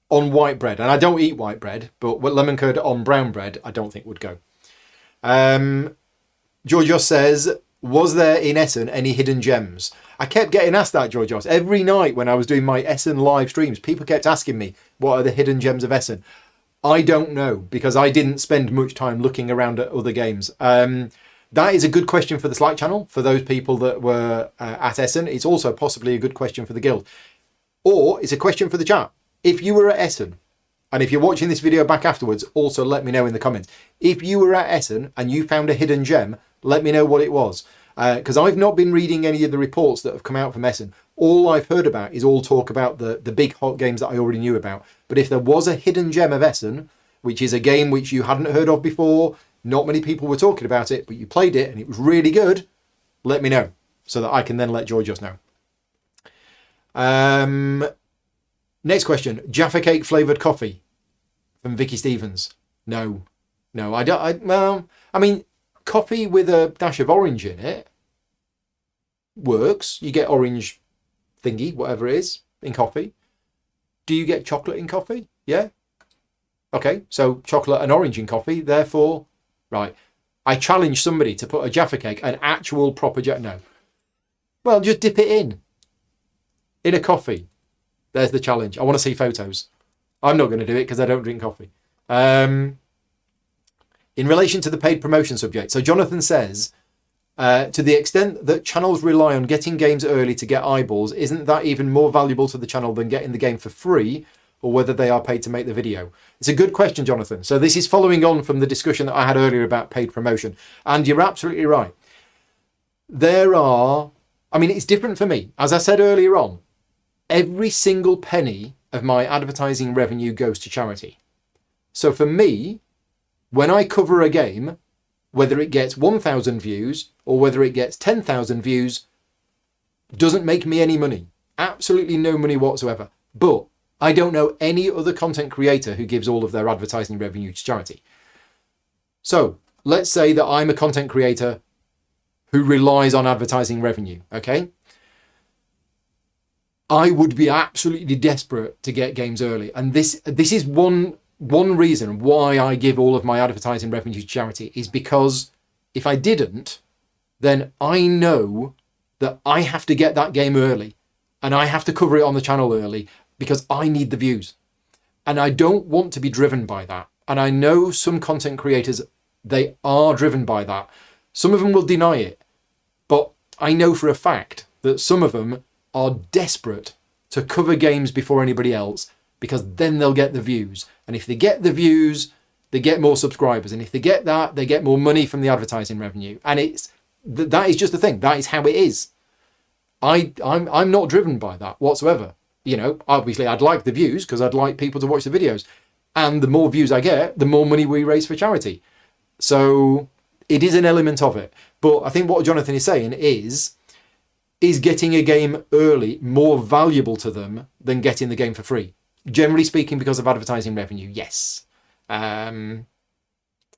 on white bread, and I don't eat white bread, but lemon curd on brown bread I don't think would go. Georgios says, was there in Essen any hidden gems? I kept getting asked that, Georgios. Every night when I was doing my Essen live streams, people kept asking me, what are the hidden gems of Essen? I don't know, because I didn't spend much time looking around at other games. That is a good question for the Slack channel, for those people that were at Essen. It's also possibly a good question for the guild. Or it's a question for the chat. If you were at Essen, and if you're watching this video back afterwards, also let me know in the comments. If you were at Essen and you found a hidden gem, let me know what it was. Because I've not been reading any of the reports that have come out from Essen. all I've heard about is all talk about the big hot games that I already knew about. But if there was a hidden gem of Essen, which is a game which you hadn't heard of before, not many people were talking about it, but you played it and it was really good, let me know so that I can then let Georgios know. Next question. Jaffa cake flavoured coffee from Vicky Stevens. No, I don't. I mean, coffee with a dash of orange in it works. You get orange thingy, whatever it is, in coffee. Do you get chocolate in coffee? Yeah. Okay, so chocolate and orange in coffee, therefore, right. I challenge somebody to put a Jaffa cake, an actual proper Jaffa. No. Well, just dip it in a coffee. There's the challenge. I want to see photos. I'm not going to do it because I don't drink coffee. In relation to the paid promotion subject, so Jonathan says, to the extent that channels rely on getting games early to get eyeballs, isn't that even more valuable to the channel than getting the game for free, or whether they are paid to make the video? It's a good question, Jonathan. So this is following on from the discussion that I had earlier about paid promotion. And you're absolutely right. It's different for me. As I said earlier on, every single penny of my advertising revenue goes to charity. So for me, when I cover a game, whether it gets 1,000 views or whether it gets 10,000 views, doesn't make me any money. Absolutely no money whatsoever. But I don't know any other content creator who gives all of their advertising revenue to charity. So let's say that I'm a content creator who relies on advertising revenue, okay? I would be absolutely desperate to get games early. And this is one reason why I give all of my advertising revenue to charity, is because if I didn't, then I know that I have to get that game early and I have to cover it on the channel early because I need the views. And I don't want to be driven by that. And I know some content creators, they are driven by that. Some of them will deny it. But I know for a fact that some of them are desperate to cover games before anybody else, because then they'll get the views. And if they get the views, they get more subscribers. And if they get that, they get more money from the advertising revenue. And that is just the thing. That is how it is. I'm not driven by that whatsoever. You know, obviously I'd like the views because I'd like people to watch the videos. And the more views I get, the more money we raise for charity. So it is an element of it. But I think what Jonathan is saying is getting a game early more valuable to them than getting the game for free? Generally speaking, because of advertising revenue, yes. But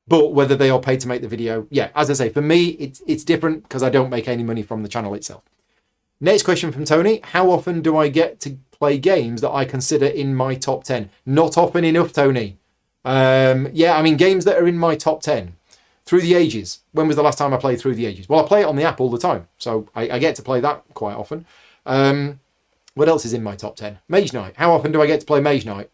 whether they are paid to make the video, yeah, as I say, for me, it's different because I don't make any money from the channel itself. Next question from Tony. How often do I get to play games that I consider in my top 10? Not often enough, Tony. Games that are in my top 10. Through the Ages. When was the last time I played Through the Ages? Well, I play it on the app all the time, so I get to play that quite often. What else is in my top 10? Mage Knight. How often do I get to play Mage Knight?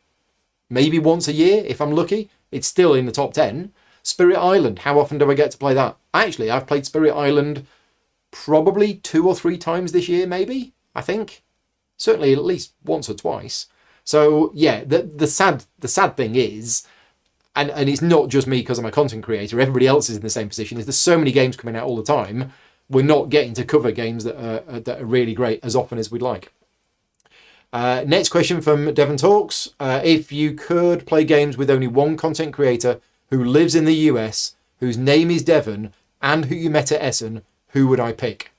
Maybe once a year, if I'm lucky. It's still in the top 10. Spirit Island. How often do I get to play that? Actually, I've played Spirit Island probably 2 or 3 times this year, maybe, I think. Certainly at least once or twice. So, yeah, the sad thing is, and it's not just me because I'm a content creator, everybody else is in the same position, is there's so many games coming out all the time, we're not getting to cover games that are really great as often as we'd like. Next question from Devon Talks. If you could play games with only one content creator who lives in the US, whose name is Devon, and who you met at Essen, who would I pick?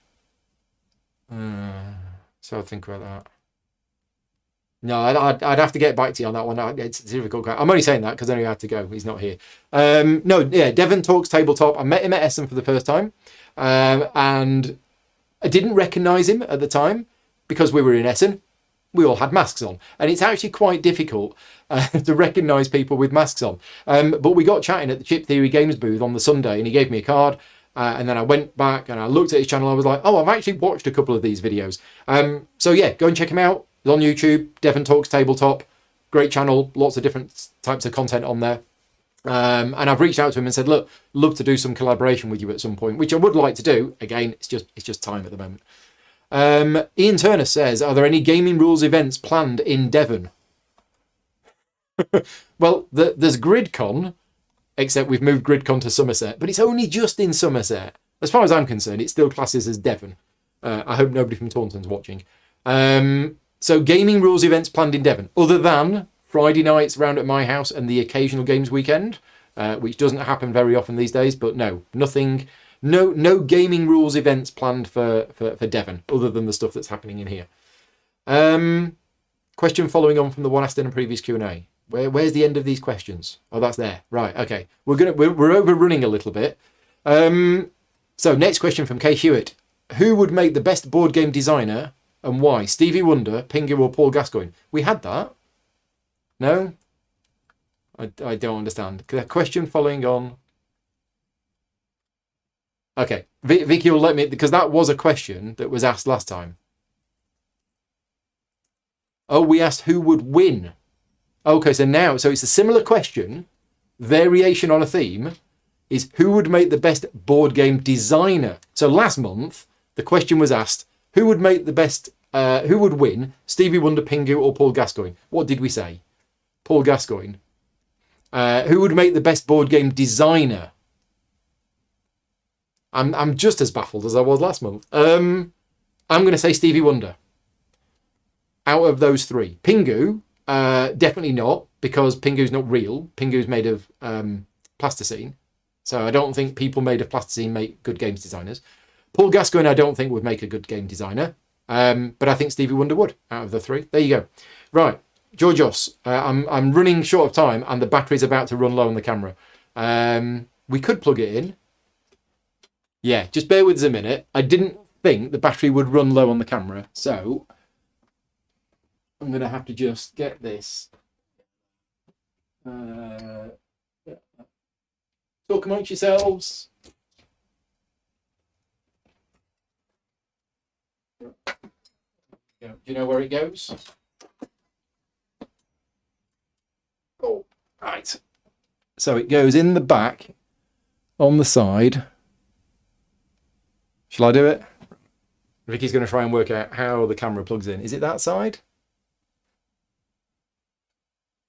So I'll think about that. No, I'd have to get back to you on that one. It's difficult. I'm only saying that because I know he had to go. He's not here. Devon Talks Tabletop. I met him at Essen for the first time. And I didn't recognise him at the time because we were in Essen. We all had masks on. And it's actually quite difficult to recognise people with masks on. But we got chatting at the Chip Theory Games booth on the Sunday and he gave me a card. And then I went back and I looked at his channel. I was like, oh, I've actually watched a couple of these videos. So yeah, go and check him out. He's on YouTube, Devon Talks Tabletop. Great channel, lots of different types of content on there. And I've reached out to him and said, look, love to do some collaboration with you at some point, which I would like to do. Again, it's just time at the moment. Ian Turner says, are there any gaming rules events planned in Devon? Well, there's Gridcon, except we've moved Gridcon to Somerset, but it's only just in Somerset. As far as I'm concerned, it still classes as Devon. I hope nobody from Taunton's watching. So gaming rules events planned in Devon, other than Friday nights round at my house and the occasional games weekend, which doesn't happen very often these days. But no, nothing, no gaming rules events planned for Devon, other than the stuff that's happening in here. Question following on from the one asked in a previous Q&A. Where's the end of these questions? Oh, that's there. Right. Okay. We're overrunning a little bit. So next question from Kay Hewitt. Who would make the best board game designer and why? Stevie Wonder, Pingu, or Paul Gascoigne? We had that. No? I don't understand. The question following on. Okay. Vicky will let me, because that was a question that was asked last time. Oh, we asked who would win. Okay, so it's a similar question, variation on a theme, is who would make the best board game designer? So last month, the question was asked, who would make the best, who would win, Stevie Wonder, Pingu, or Paul Gascoigne? What did we say? Paul Gascoigne. Who would make the best board game designer? I'm just as baffled as I was last month. I'm going to say Stevie Wonder. Out of those three. Pingu, definitely not, because Pingu's not real. Pingu's made of plasticine. So I don't think people made of plasticine make good games designers. Paul Gascoigne, I don't think would make a good game designer. But I think Stevie Wonder would, out of the three. There you go. Right, Georgios, I'm running short of time and the battery's about to run low on the camera. We could plug it in. Yeah, just bear with us a minute. I didn't think the battery would run low on the camera, so I'm going to have to just get this. Talk amongst yourselves. Do you know where it goes? Oh, right. So it goes in the back, on the side. Shall I do it? Vicky's going to try and work out how the camera plugs in. Is it that side?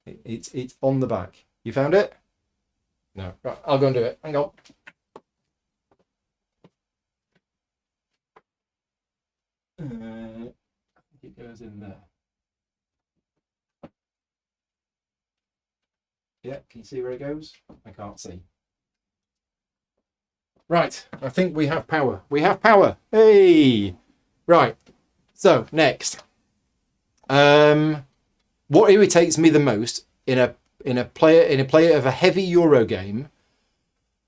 It's on the back. You found it? No. Right, I'll go and do it. Hang on. I think it goes in there. Yeah, can you see where it goes? I can't see. Right, I think we have power. We have power. Hey! Right, so next. What irritates me the most in a player of a heavy Euro game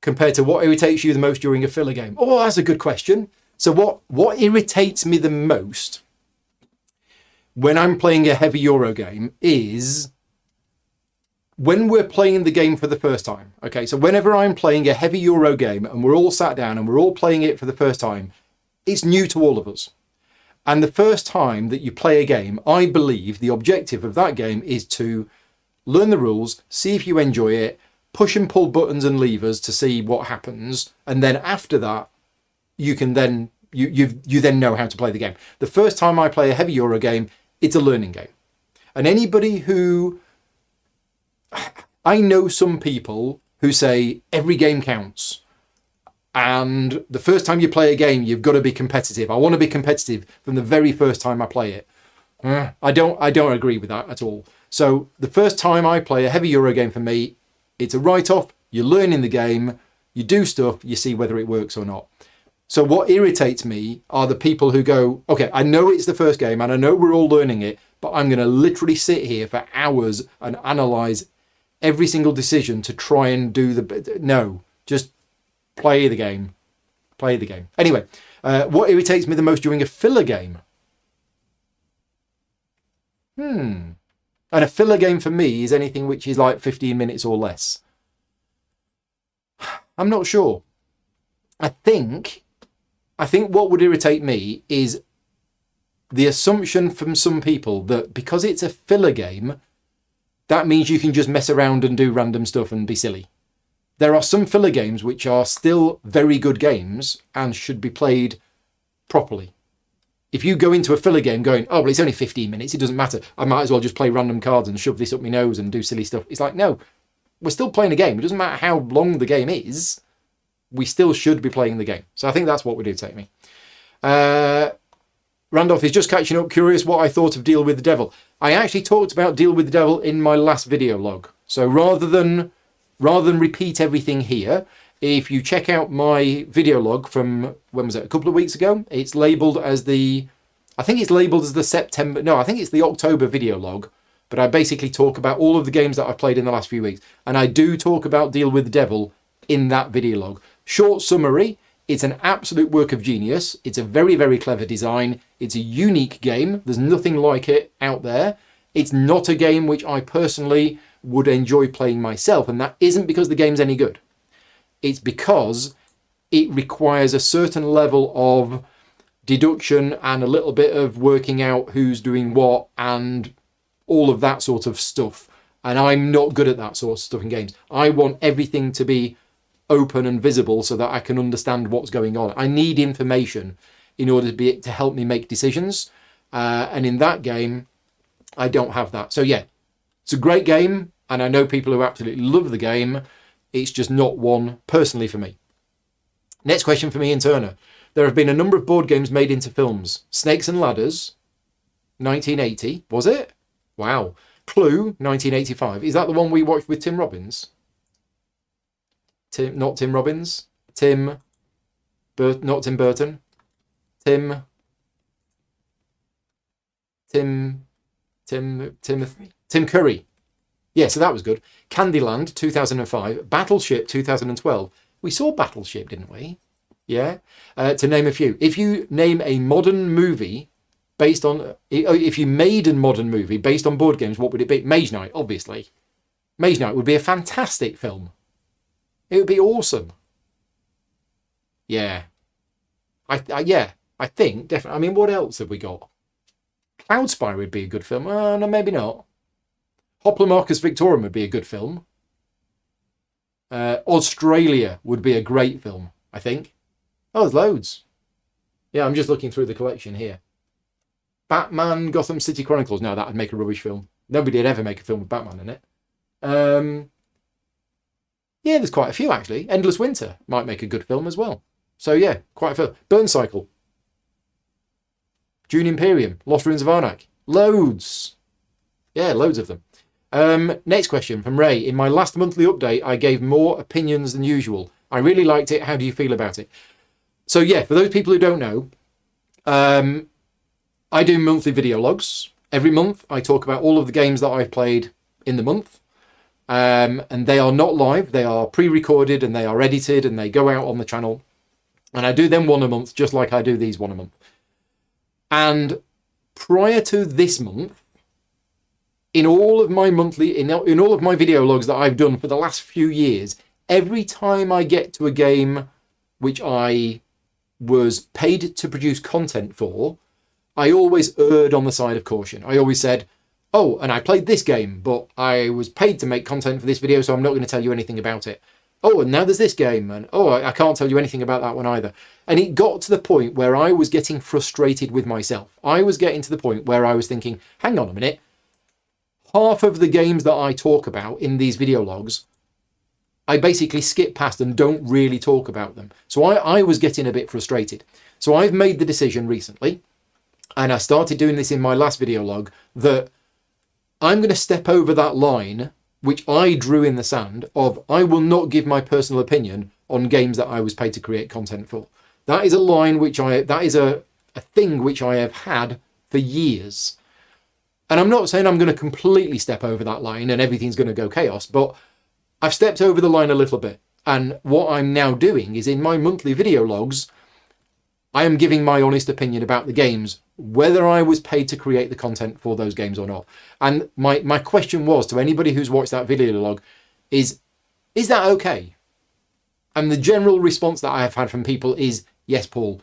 compared to what irritates you the most during a filler game? Oh, that's a good question. So what irritates me the most when I'm playing a heavy Euro game is when we're playing the game for the first time. Okay, so whenever I'm playing a heavy Euro game and we're all sat down and we're all playing it for the first time, it's new to all of us. And the first time that you play a game, I believe the objective of that game is to learn the rules, see if you enjoy it, push and pull buttons and levers to see what happens, and then after that, you can then you then know how to play the game. The first time I play a heavy Euro game, it's a learning game. And anybody who... I know some people who say every game counts. And the first time you play a game, you've got to be competitive. I want to be competitive from the very first time I play it. I don't agree with that at all. So the first time I play a heavy Euro game for me, it's a write-off. You learn in the game, you do stuff, you see whether it works or not. So what irritates me are the people who go, okay, I know it's the first game and I know we're all learning it, but I'm going to literally sit here for hours and analyze every single decision to try and do the... No, just play the game. Play the game. Anyway, what irritates me the most during a filler game? And a filler game for me is anything which is like 15 minutes or less. I'm not sure. I think what would irritate me is the assumption from some people that because it's a filler game, that means you can just mess around and do random stuff and be silly. There are some filler games which are still very good games and should be played properly. If you go into a filler game going, oh, well, it's only 15 minutes, it doesn't matter. I might as well just play random cards and shove this up my nose and do silly stuff. It's like, no, we're still playing a game. It doesn't matter how long the game is. We still should be playing the game. So I think that's what would irritate me. Randolph is just catching up, curious what I thought of Deal with the Devil. I actually talked about Deal with the Devil in my last video log. So rather than repeat everything here, if you check out my video log from, when was it, a couple of weeks ago, it's labelled as the, I think it's labelled as the September, no, I think it's the October video log, but I basically talk about all of the games that I've played in the last few weeks. And I do talk about Deal with the Devil in that video log. Short summary, it's an absolute work of genius. It's a very, very clever design. It's a unique game. There's nothing like it out there. It's not a game which I personally would enjoy playing myself, and that isn't because the game's any good. It's because it requires a certain level of deduction and a little bit of working out who's doing what and all of that sort of stuff. And I'm not good at that sort of stuff in games. I want everything to be open and visible so that I can understand what's going on. I need information in order to help me make decisions. And in that game, I don't have that. So yeah, it's a great game. And I know people who absolutely love the game. It's just not one personally for me. Next question for me and Turner. There have been a number of board games made into films. Snakes and Ladders, 1980, was it? Wow. Clue, 1985. Is that the one we watched with Tim Robbins? Not Tim Robbins. Not Tim Burton. Tim Curry. Yeah, so that was good. Candyland, 2005. Battleship, 2012. We saw Battleship, didn't we? Yeah. To name a few. If you name a modern movie based on... If you made a modern movie based on board games, what would it be? Mage Knight, obviously. Mage Knight would be a fantastic film. It would be awesome. Yeah. I think, definitely. I mean, what else have we got? Cloud Spy would be a good film. No, maybe not. Hoplomachus Victorum would be a good film. Australia would be a great film, I think. Oh, there's loads. Yeah, I'm just looking through the collection here. Batman Gotham City Chronicles. No, that would make a rubbish film. Nobody would ever make a film with Batman in it. Yeah, there's quite a few, actually. Endless Winter might make a good film as well. So, yeah, quite a few. Burn Cycle. Dune Imperium. Lost Ruins of Arnak. Loads. Yeah, loads of them. Next question from Ray. In my last monthly update, I gave more opinions than usual. I really liked it. How do you feel about it? So, yeah, for those people who don't know, I do monthly video logs. Every month, I talk about all of the games that I've played in the month. And they are not live. They are pre-recorded and they are edited and they go out on the channel. And I do them one a month, just like I do these one a month. And prior to this month, in all of my monthly, in all of my video logs that I've done for the last few years, every time I get to a game which I was paid to produce content for, I always erred on the side of caution. I always said, oh, and I played this game, but I was paid to make content for this video, so I'm not going to tell you anything about it. Oh, and now there's this game, and oh, I can't tell you anything about that one either. And it got to the point where I was getting frustrated with myself. I was getting to the point where I was thinking, hang on a minute, half of the games that I talk about in these video logs, I basically skip past and don't really talk about them. So I was getting a bit frustrated. So I've made the decision recently, and I started doing this in my last video log, that I'm going to step over that line which I drew in the sand of I will not give my personal opinion on games that I was paid to create content for. That is a line which that is a thing which I have had for years. And I'm not saying I'm going to completely step over that line and everything's going to go chaos, but I've stepped over the line a little bit. And what I'm now doing is in my monthly video logs, I am giving my honest opinion about the games, whether I was paid to create the content for those games or not. And my question was to anybody who's watched that video log is that okay? And the general response that I have had from people is, yes, Paul,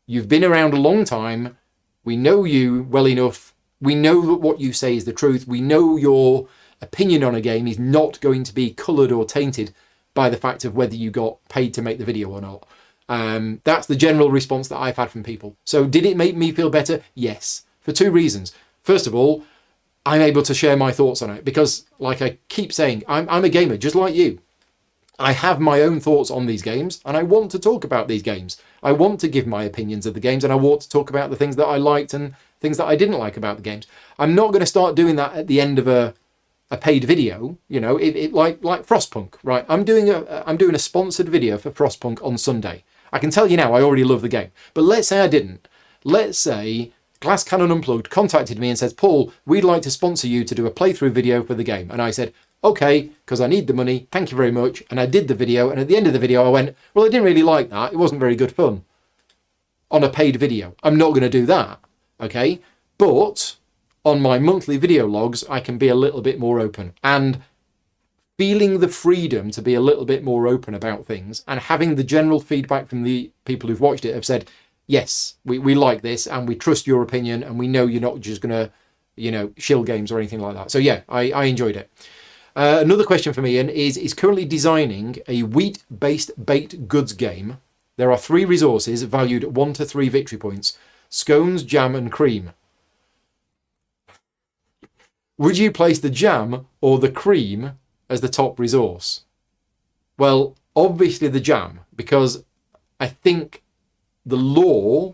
you've been around a long time. We know you well enough. We know that what you say is the truth. We know your opinion on a game is not going to be coloured or tainted by the fact of whether you got paid to make the video or not. That's the general response that I've had from people. So did it make me feel better? Yes, for two reasons. First of all, I'm able to share my thoughts on it because, like I keep saying, I'm a gamer just like you. I have my own thoughts on these games, and I want to talk about these games. I want to give my opinions of the games, and I want to talk about the things that I liked and things that I didn't like about the games. I'm not going to start doing that at the end of a paid video, you know, like Frostpunk, right? I'm doing a sponsored video for Frostpunk on Sunday. I can tell you now, I already love the game. But let's say I didn't. Let's say Glass Cannon Unplugged contacted me and says, Paul, we'd like to sponsor you to do a playthrough video for the game. And I said, okay, because I need the money, thank you very much. And I did the video, and at the end of the video I went, well, I didn't really like that. It wasn't very good fun on a paid video. I'm not going to do that, okay? But on my monthly video logs, I can be a little bit more open. And feeling the freedom to be a little bit more open about things and having the general feedback from the people who've watched it have said, yes, we like this and we trust your opinion and we know you're not just going to, you know, shill games or anything like that. So yeah, I enjoyed it. Another question from Ian is currently designing a wheat-based baked goods game. There are 3 resources valued at 1 to 3 victory points: scones, jam and cream. Would you place the jam or the cream as the top resource? Well, obviously the jam, because I think the law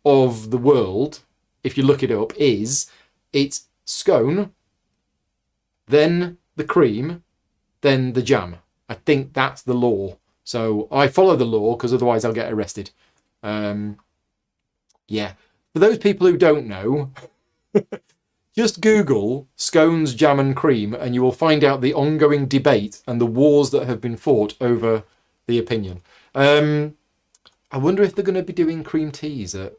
of the world, if you look it up, is it's scone, then the cream, then the jam. I think that's the law. So I follow the law because otherwise I'll get arrested. Yeah. For those people who don't know, just Google scones, jam and cream and you will find out the ongoing debate and the wars that have been fought over the opinion. I wonder if they're going to be doing cream teas at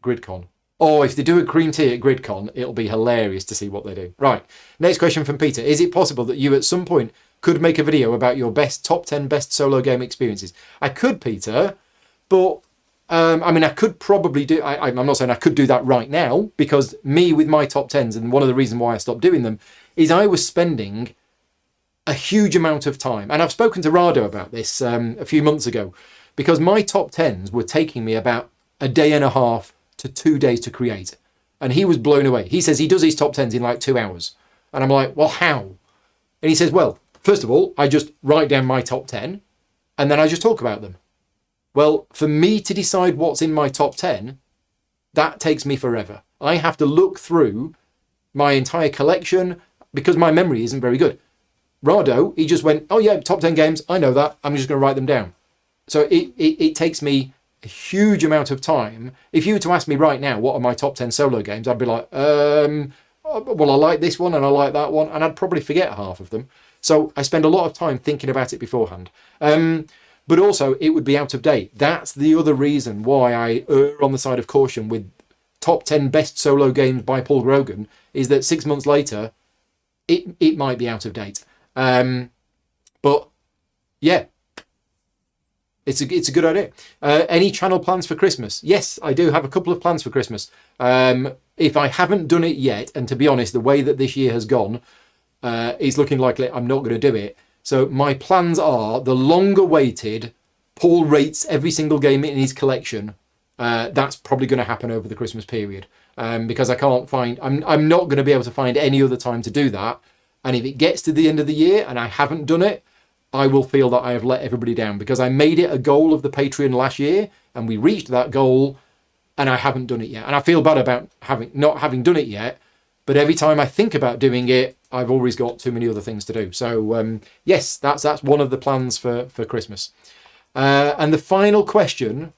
Gridcon. Oh, if they do a cream tea at Gridcon, it'll be hilarious to see what they do. Right, next question from Peter. Is it possible that you at some point could make a video about your top 10 best solo game experiences? I could, Peter, but I mean, I could probably do, I'm not saying I could do that right now, because me with my top 10s, and one of the reasons why I stopped doing them, is I was spending a huge amount of time. And I've spoken to Rado about this a few months ago, because my top 10s were taking me about a day and a half to 2 days to create. And he was blown away. He says he does his top 10s in like 2 hours. And I'm like, well, how? And he says, well, first of all, I just write down my top 10 and then I just talk about them. Well, for me to decide what's in my top 10, that takes me forever. I have to look through my entire collection because my memory isn't very good. Rado, he just went, oh yeah, top 10 games, I know that, I'm just going to write them down. So it takes me a huge amount of time. If you were to ask me right now, what are my top 10 solo games, I'd be like, well, I like this one and I like that one, and I'd probably forget half of them. So I spend a lot of time thinking about it beforehand. But also, it would be out of date. That's the other reason why I err on the side of caution with top 10 best solo games by Paul Grogan, is that 6 months later, it might be out of date. But yeah, it's a good idea. Any channel plans for Christmas? Yes, I do have a couple of plans for Christmas. If I haven't done it yet, and to be honest, the way that this year has gone, it's looking likely I'm not going to do it. So my plans are the longer-awaited Paul rates every single game in his collection. That's probably going to happen over the Christmas period, because I can't find. I'm not going to be able to find any other time to do that. And if it gets to the end of the year and I haven't done it, I will feel that I have let everybody down, because I made it a goal of the Patreon last year and we reached that goal and I haven't done it yet. And I feel bad about not having done it yet, but every time I think about doing it, I've always got too many other things to do. So yes, that's one of the plans for Christmas. And the final question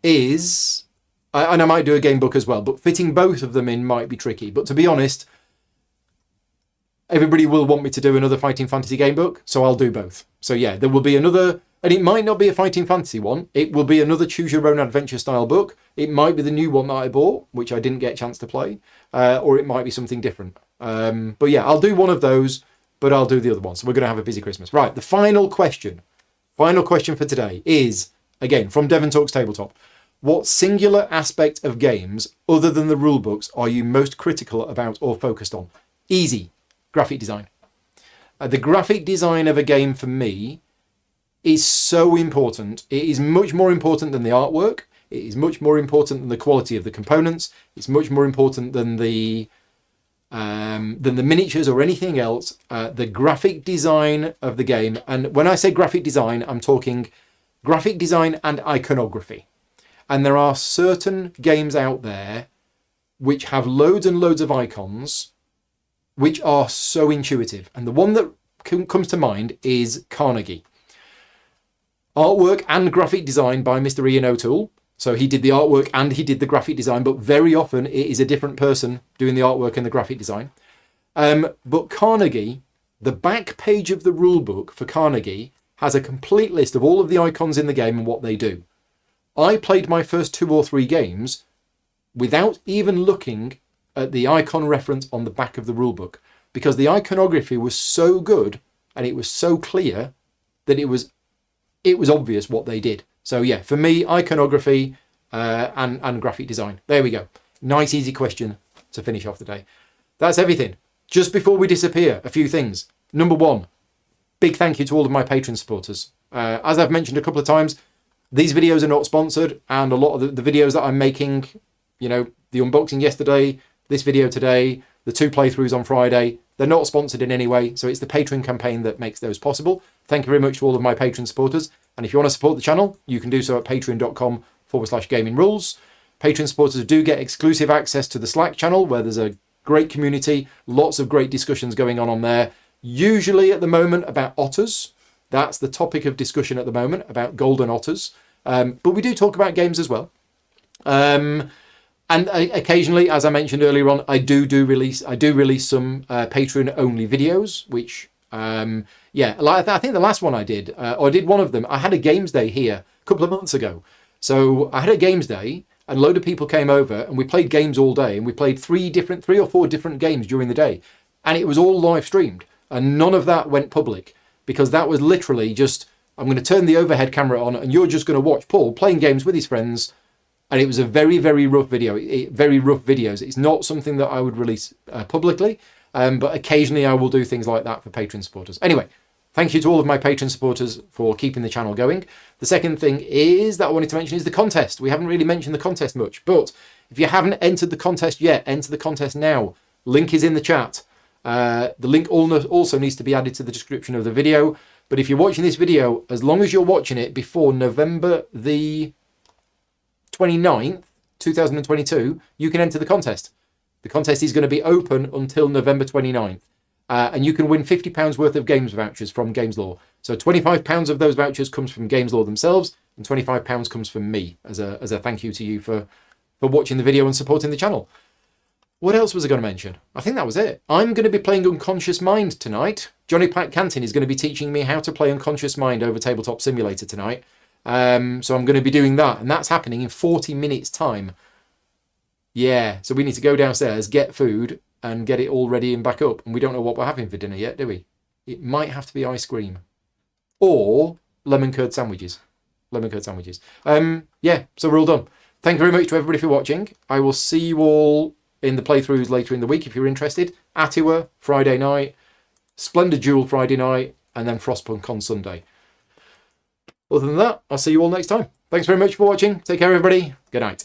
is, and I might do a game book as well, but fitting both of them in might be tricky. But to be honest, everybody will want me to do another Fighting Fantasy game book, so I'll do both. So yeah, there will be another, and it might not be a Fighting Fantasy one. It will be another Choose Your Own Adventure style book. It might be the new one that I bought, which I didn't get a chance to play, or it might be something different. But yeah, I'll do one of those, but I'll do the other one. So we're going to have a busy Christmas. Right, the final question for today is, again, from Devon Talks Tabletop. What singular aspect of games, other than the rule books, are you most critical about or focused on? Easy. Graphic design. The graphic design of a game for me is so important. It is much more important than the artwork. It is much more important than the quality of the components. It's much more important than the than the miniatures or anything else. The graphic design of the game, and when I say graphic design, I'm talking graphic design and iconography. And there are certain games out there which have loads and loads of icons which are so intuitive. And the one that comes to mind is Carnegie. Artwork and graphic design by Mr. Ian O'Toole. So he did the artwork and he did the graphic design, but very often it is a different person doing the artwork and the graphic design. But Carnegie, the back page of the rulebook for Carnegie has a complete list of all of the icons in the game and what they do. I played my first 2 or 3 games without even looking at the icon reference on the back of the rulebook, because the iconography was so good and it was so clear that it was obvious what they did. So yeah, for me, iconography and graphic design. There we go. Nice, easy question to finish off the day. That's everything. Just before we disappear, a few things. Number 1, big thank you to all of my Patreon supporters. As I've mentioned a couple of times, these videos are not sponsored, and a lot of the videos that I'm making, you know, the unboxing yesterday, this video today, the 2 playthroughs on Friday, they're not sponsored in any way. So it's the Patreon campaign that makes those possible. Thank you very much to all of my Patreon supporters. And if you want to support the channel, you can do so at patreon.com/gaming rules. Patreon supporters do get exclusive access to the Slack channel, where there's a great community, lots of great discussions going on there. Usually at the moment about otters. That's the topic of discussion at the moment, about golden otters. But we do talk about games as well. And occasionally, as I mentioned earlier on, I do release some Patreon only videos, which like I think the last one I did, or I did one of them. I had a games day here a couple of months ago. So I had a games day and a load of people came over and we played games all day, and we played 3 or 4 different games during the day, and it was all live streamed, and none of that went public, because that was literally just, I'm going to turn the overhead camera on and you're just going to watch Paul playing games with his friends. And it was a very, very rough video, very rough videos. It's not something that I would release publicly, but occasionally I will do things like that for Patreon supporters. Anyway, thank you to all of my Patreon supporters for keeping the channel going. The second thing is that I wanted to mention is the contest. We haven't really mentioned the contest much, but if you haven't entered the contest yet, enter the contest now. Link is in the chat. The link also needs to be added to the description of the video. But if you're watching this video, as long as you're watching it before November the 29th, 2022, you can enter the contest. The contest is going to be open until November 29th. And you can win £50 worth of games vouchers from Games Law. So £25 of those vouchers comes from Games Law themselves, and £25 comes from me as a thank you to you for watching the video and supporting the channel. What else was I going to mention? I think that was it. I'm going to be playing Unconscious Mind tonight. Johnny Pat Cantin is going to be teaching me how to play Unconscious Mind over Tabletop Simulator tonight. So I'm going to be doing that, and that's happening in 40 minutes time. Yeah, so we need to go downstairs, get food, and get it all ready and back up. And we don't know what we're having for dinner yet, do we? It might have to be ice cream or lemon curd sandwiches. Yeah, so we're all done. Thank you very much to everybody for watching. I will see you all in the playthroughs later in the week if you're interested. Atiwa Friday night, Splendid Duel Friday night, and then Frostpunk on Sunday. Other than that, I'll see you all next time. Thanks very much for watching. Take care, everybody. Good night.